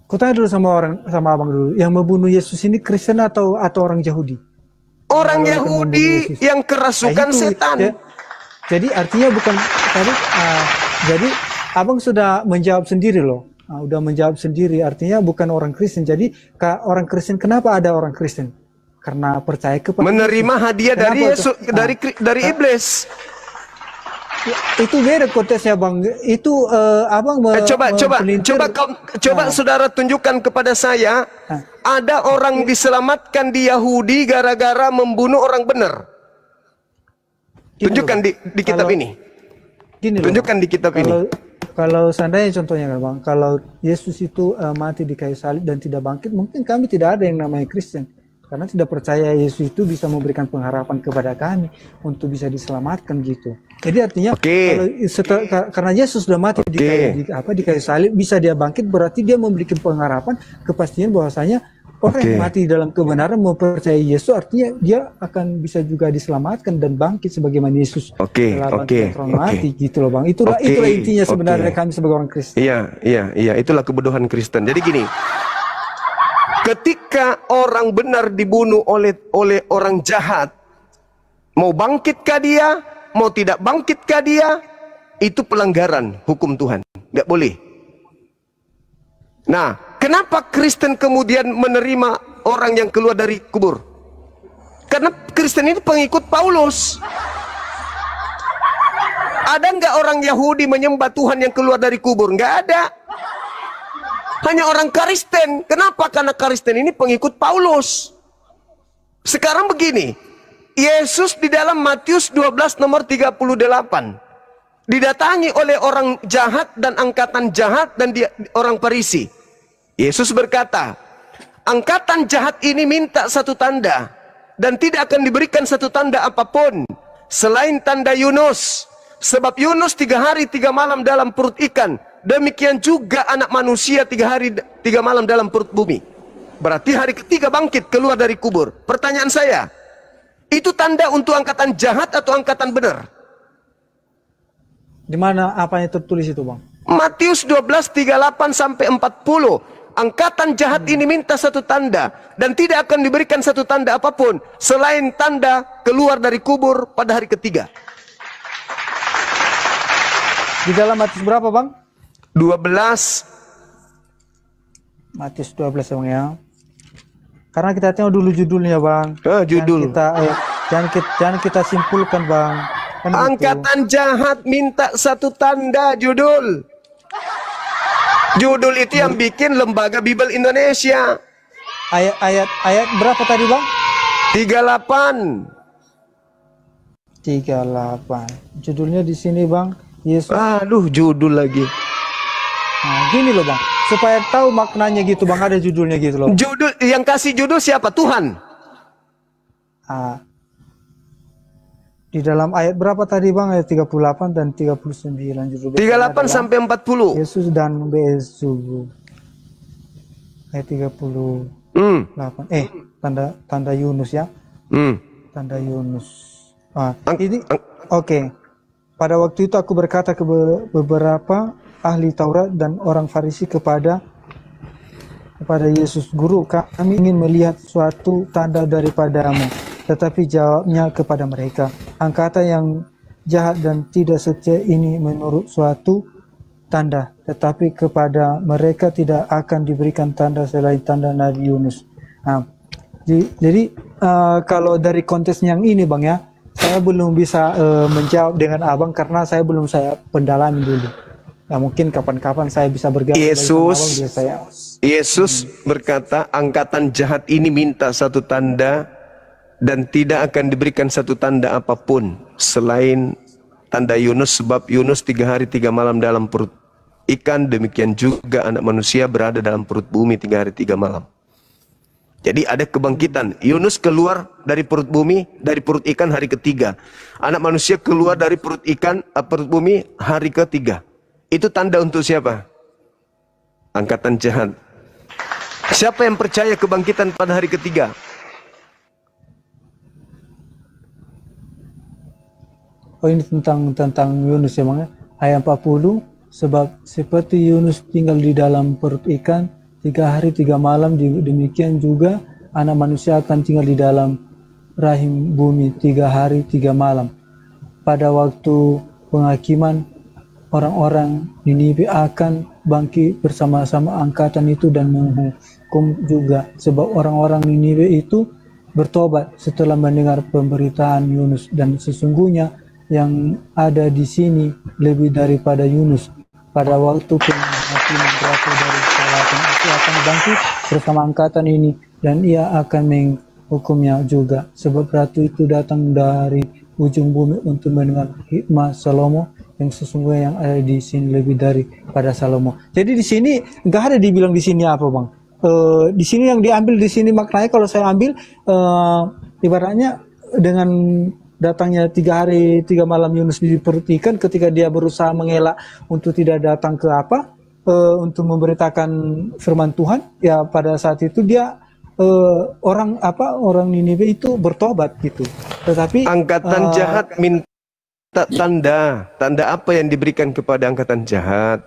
Aku tanya dulu sama abang dulu. Yang membunuh Yesus ini Kristen atau orang Yahudi? Orang Yahudi yang kerasukan setan. Ya, jadi artinya bukan tadi. Jadi abang sudah menjawab sendiri loh. Udah menjawab sendiri. Artinya bukan orang Kristen. Jadi orang Kristen, kenapa ada orang Kristen? Karena percaya kepada menerima Yesus. Hadiah dari Yesus, dari iblis. Itu beda konteksnya Bang. Itu abang coba saudara tunjukkan kepada saya. Ada orang diselamatkan di Yahudi gara-gara membunuh orang benar. Tunjukkan di kitab ini. Tunjukkan di kitab ini. Kalau seandainya contohnya kan Bang, kalau Yesus itu mati di kayu salib dan tidak bangkit, mungkin kami tidak ada yang namanya Kristen. Karena tidak percaya Yesus itu bisa memberikan pengharapan kepada kami untuk bisa diselamatkan gitu. Jadi artinya karena Yesus sudah mati di kayu salib, bisa dia bangkit, berarti dia memberikan pengharapan, kepastian bahwasanya orang yang mati dalam kebenaran mempercayai Yesus, artinya dia akan bisa juga diselamatkan dan bangkit sebagaimana Yesus mati gitu loh Bang. Itulah intinya sebenarnya kami sebagai orang Kristen. Iya, itulah kebodohan Kristen. Jadi gini, ketika orang benar dibunuh oleh orang jahat, mau bangkitkah dia, mau tidak bangkitkah dia, itu pelanggaran hukum Tuhan. Nggak boleh. Nah, kenapa Kristen kemudian menerima orang yang keluar dari kubur? Karena Kristen ini pengikut Paulus. Ada nggak orang Yahudi menyembah Tuhan yang keluar dari kubur? Nggak ada. Hanya orang Kristen. Kenapa? Karena Kristen ini pengikut Paulus. Sekarang begini, Yesus di dalam Matius 12 nomor 38 didatangi oleh orang jahat dan angkatan jahat dan orang Farisi. Yesus berkata, angkatan jahat ini minta satu tanda, dan tidak akan diberikan satu tanda apapun selain tanda Yunus. Sebab Yunus 3 hari 3 malam dalam perut ikan, demikian juga anak manusia 3 hari 3 malam dalam perut bumi. Berarti hari ketiga bangkit keluar dari kubur. Pertanyaan saya, Itu tanda untuk angkatan jahat atau angkatan benar? Di mana apa yang tertulis itu, Bang? Matius 12:38 sampai 40. Angkatan jahat ini minta satu tanda dan tidak akan diberikan satu tanda apapun selain tanda keluar dari kubur pada hari ketiga. Di dalam Matius berapa, Bang? 12. Matius 12 ya, Bang ya. Karena kita tengok dulu judulnya, Bang. Judul. Jangan kita simpulkan, Bang. Kan Angkatan jahat minta satu tanda, judul. Judul itu yang bikin Lembaga Bible Indonesia. Ayat berapa tadi, Bang? 38. 38. Judulnya di sini, Bang. Yesus. Aduh, judul lagi. Nah, gini loh, Bang. Supaya tahu maknanya gitu, Bang. Ada judulnya gitu loh. Judul yang kasih judul siapa? Tuhan. Di dalam ayat berapa tadi, Bang? Ayat 38 dan 39 judul. 38 sampai 40. Yesus dan Beelzebul. Ayat 38. Tanda Yunus ya. Tanda Yunus. Ini oke. Pada waktu itu aku berkata ke beberapa ahli Taurat dan orang Farisi kepada Yesus, Guru, kami ingin melihat suatu tanda daripadamu. Tetapi jawabnya kepada mereka, angkatan yang jahat dan tidak setia ini menurut suatu tanda, tetapi kepada mereka tidak akan diberikan tanda selain tanda Nabi Yunus. Jadi kalau dari konteks yang ini, Bang ya, saya belum bisa menjawab dengan Abang karena saya belum pendalami dulu. Ya, mungkin kapan-kapan saya bisa bergabung. Yesus berkata, angkatan jahat ini minta satu tanda dan tidak akan diberikan satu tanda apapun selain tanda Yunus, sebab Yunus 3 hari 3 malam dalam perut ikan, demikian juga anak manusia berada dalam perut bumi 3 hari 3 malam. Jadi ada kebangkitan. Yunus keluar dari perut bumi, dari perut ikan hari ketiga. Anak manusia keluar dari perut ikan, perut bumi hari ketiga. Itu tanda untuk siapa? Angkatan jahat. Siapa yang percaya kebangkitan pada hari ketiga? Oh, ini tentang Yunus ya, Bang ya. Ayat 40, sebab seperti Yunus tinggal di dalam perut ikan 3 hari 3 malam, demikian juga anak manusia akan tinggal di dalam rahim bumi 3 hari 3 malam. Pada waktu penghakiman, orang-orang Niniwe akan bangkit bersama-sama angkatan itu dan menghukum juga, sebab orang-orang Niniwe itu bertobat setelah mendengar pemberitaan Yunus, dan sesungguhnya yang ada di sini lebih daripada Yunus. Pada waktu penghakiman berasal dari selatan itu akan bangkit bersama angkatan ini, dan ia akan menghukumnya juga, sebab ratu itu datang dari ujung bumi untuk mendengar hikmah Salomo, yang sesungguhnya yang ada di sini lebih daripada Salomo. Jadi di sini nggak ada dibilang di sini apa, Bang. Di sini yang diambil di sini maknanya, kalau saya ambil ibaratnya dengan datangnya 3 hari 3 malam Yunus di perut ikan, ketika dia berusaha mengelak untuk tidak datang ke untuk memberitakan firman Tuhan, ya pada saat itu dia orang Niniwe itu bertobat gitu. Tetapi angkatan jahat minta tanda apa yang diberikan kepada angkatan jahat?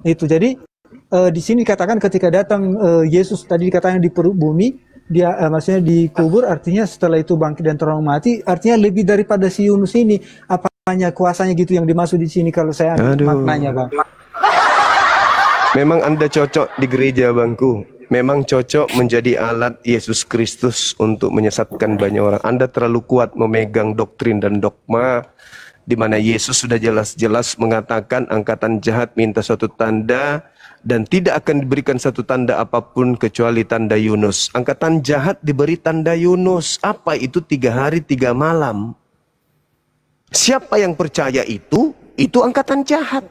Itu jadi di sini katakan ketika datang Yesus tadi dikatakan di perut bumi, dia maksudnya dikubur, artinya setelah itu bangkit dan terang mati, artinya lebih daripada si Yunus ini. Apanya kuasanya gitu yang dimaksud di sini kalau saya maknanya, Bang. Memang Anda cocok di gereja, Bangku. Memang cocok menjadi alat Yesus Kristus untuk menyesatkan banyak orang. Anda terlalu kuat memegang doktrin dan dogma di mana Yesus sudah jelas-jelas mengatakan angkatan jahat minta suatu tanda dan tidak akan diberikan satu tanda apapun kecuali tanda Yunus. Angkatan jahat diberi tanda Yunus. Apa itu 3 hari 3 malam? Siapa yang percaya itu angkatan jahat.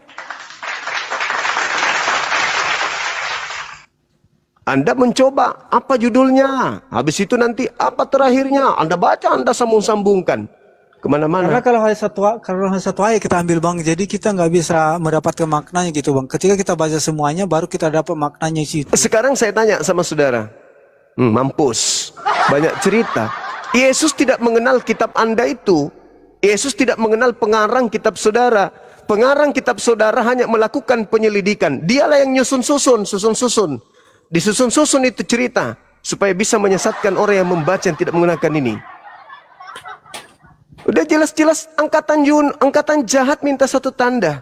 Anda mencoba, apa judulnya? Habis itu nanti apa terakhirnya? Anda baca, Anda sambung-sambungkan. kemana-mana. Kalau hanya satu ayat kita ambil bang, jadi kita nggak bisa mendapatkan maknanya gitu bang. Ketika kita baca semuanya, baru kita dapat maknanya situ. Sekarang saya tanya sama saudara, mampus, banyak cerita. Yesus tidak mengenal kitab Anda itu. Yesus tidak mengenal pengarang kitab saudara. Pengarang kitab saudara hanya melakukan penyelidikan. Dialah yang susun-susun. Disusun-susun itu cerita supaya bisa menyesatkan orang yang membaca yang tidak menggunakan ini. Udah jelas-jelas angkatan jahat minta satu tanda.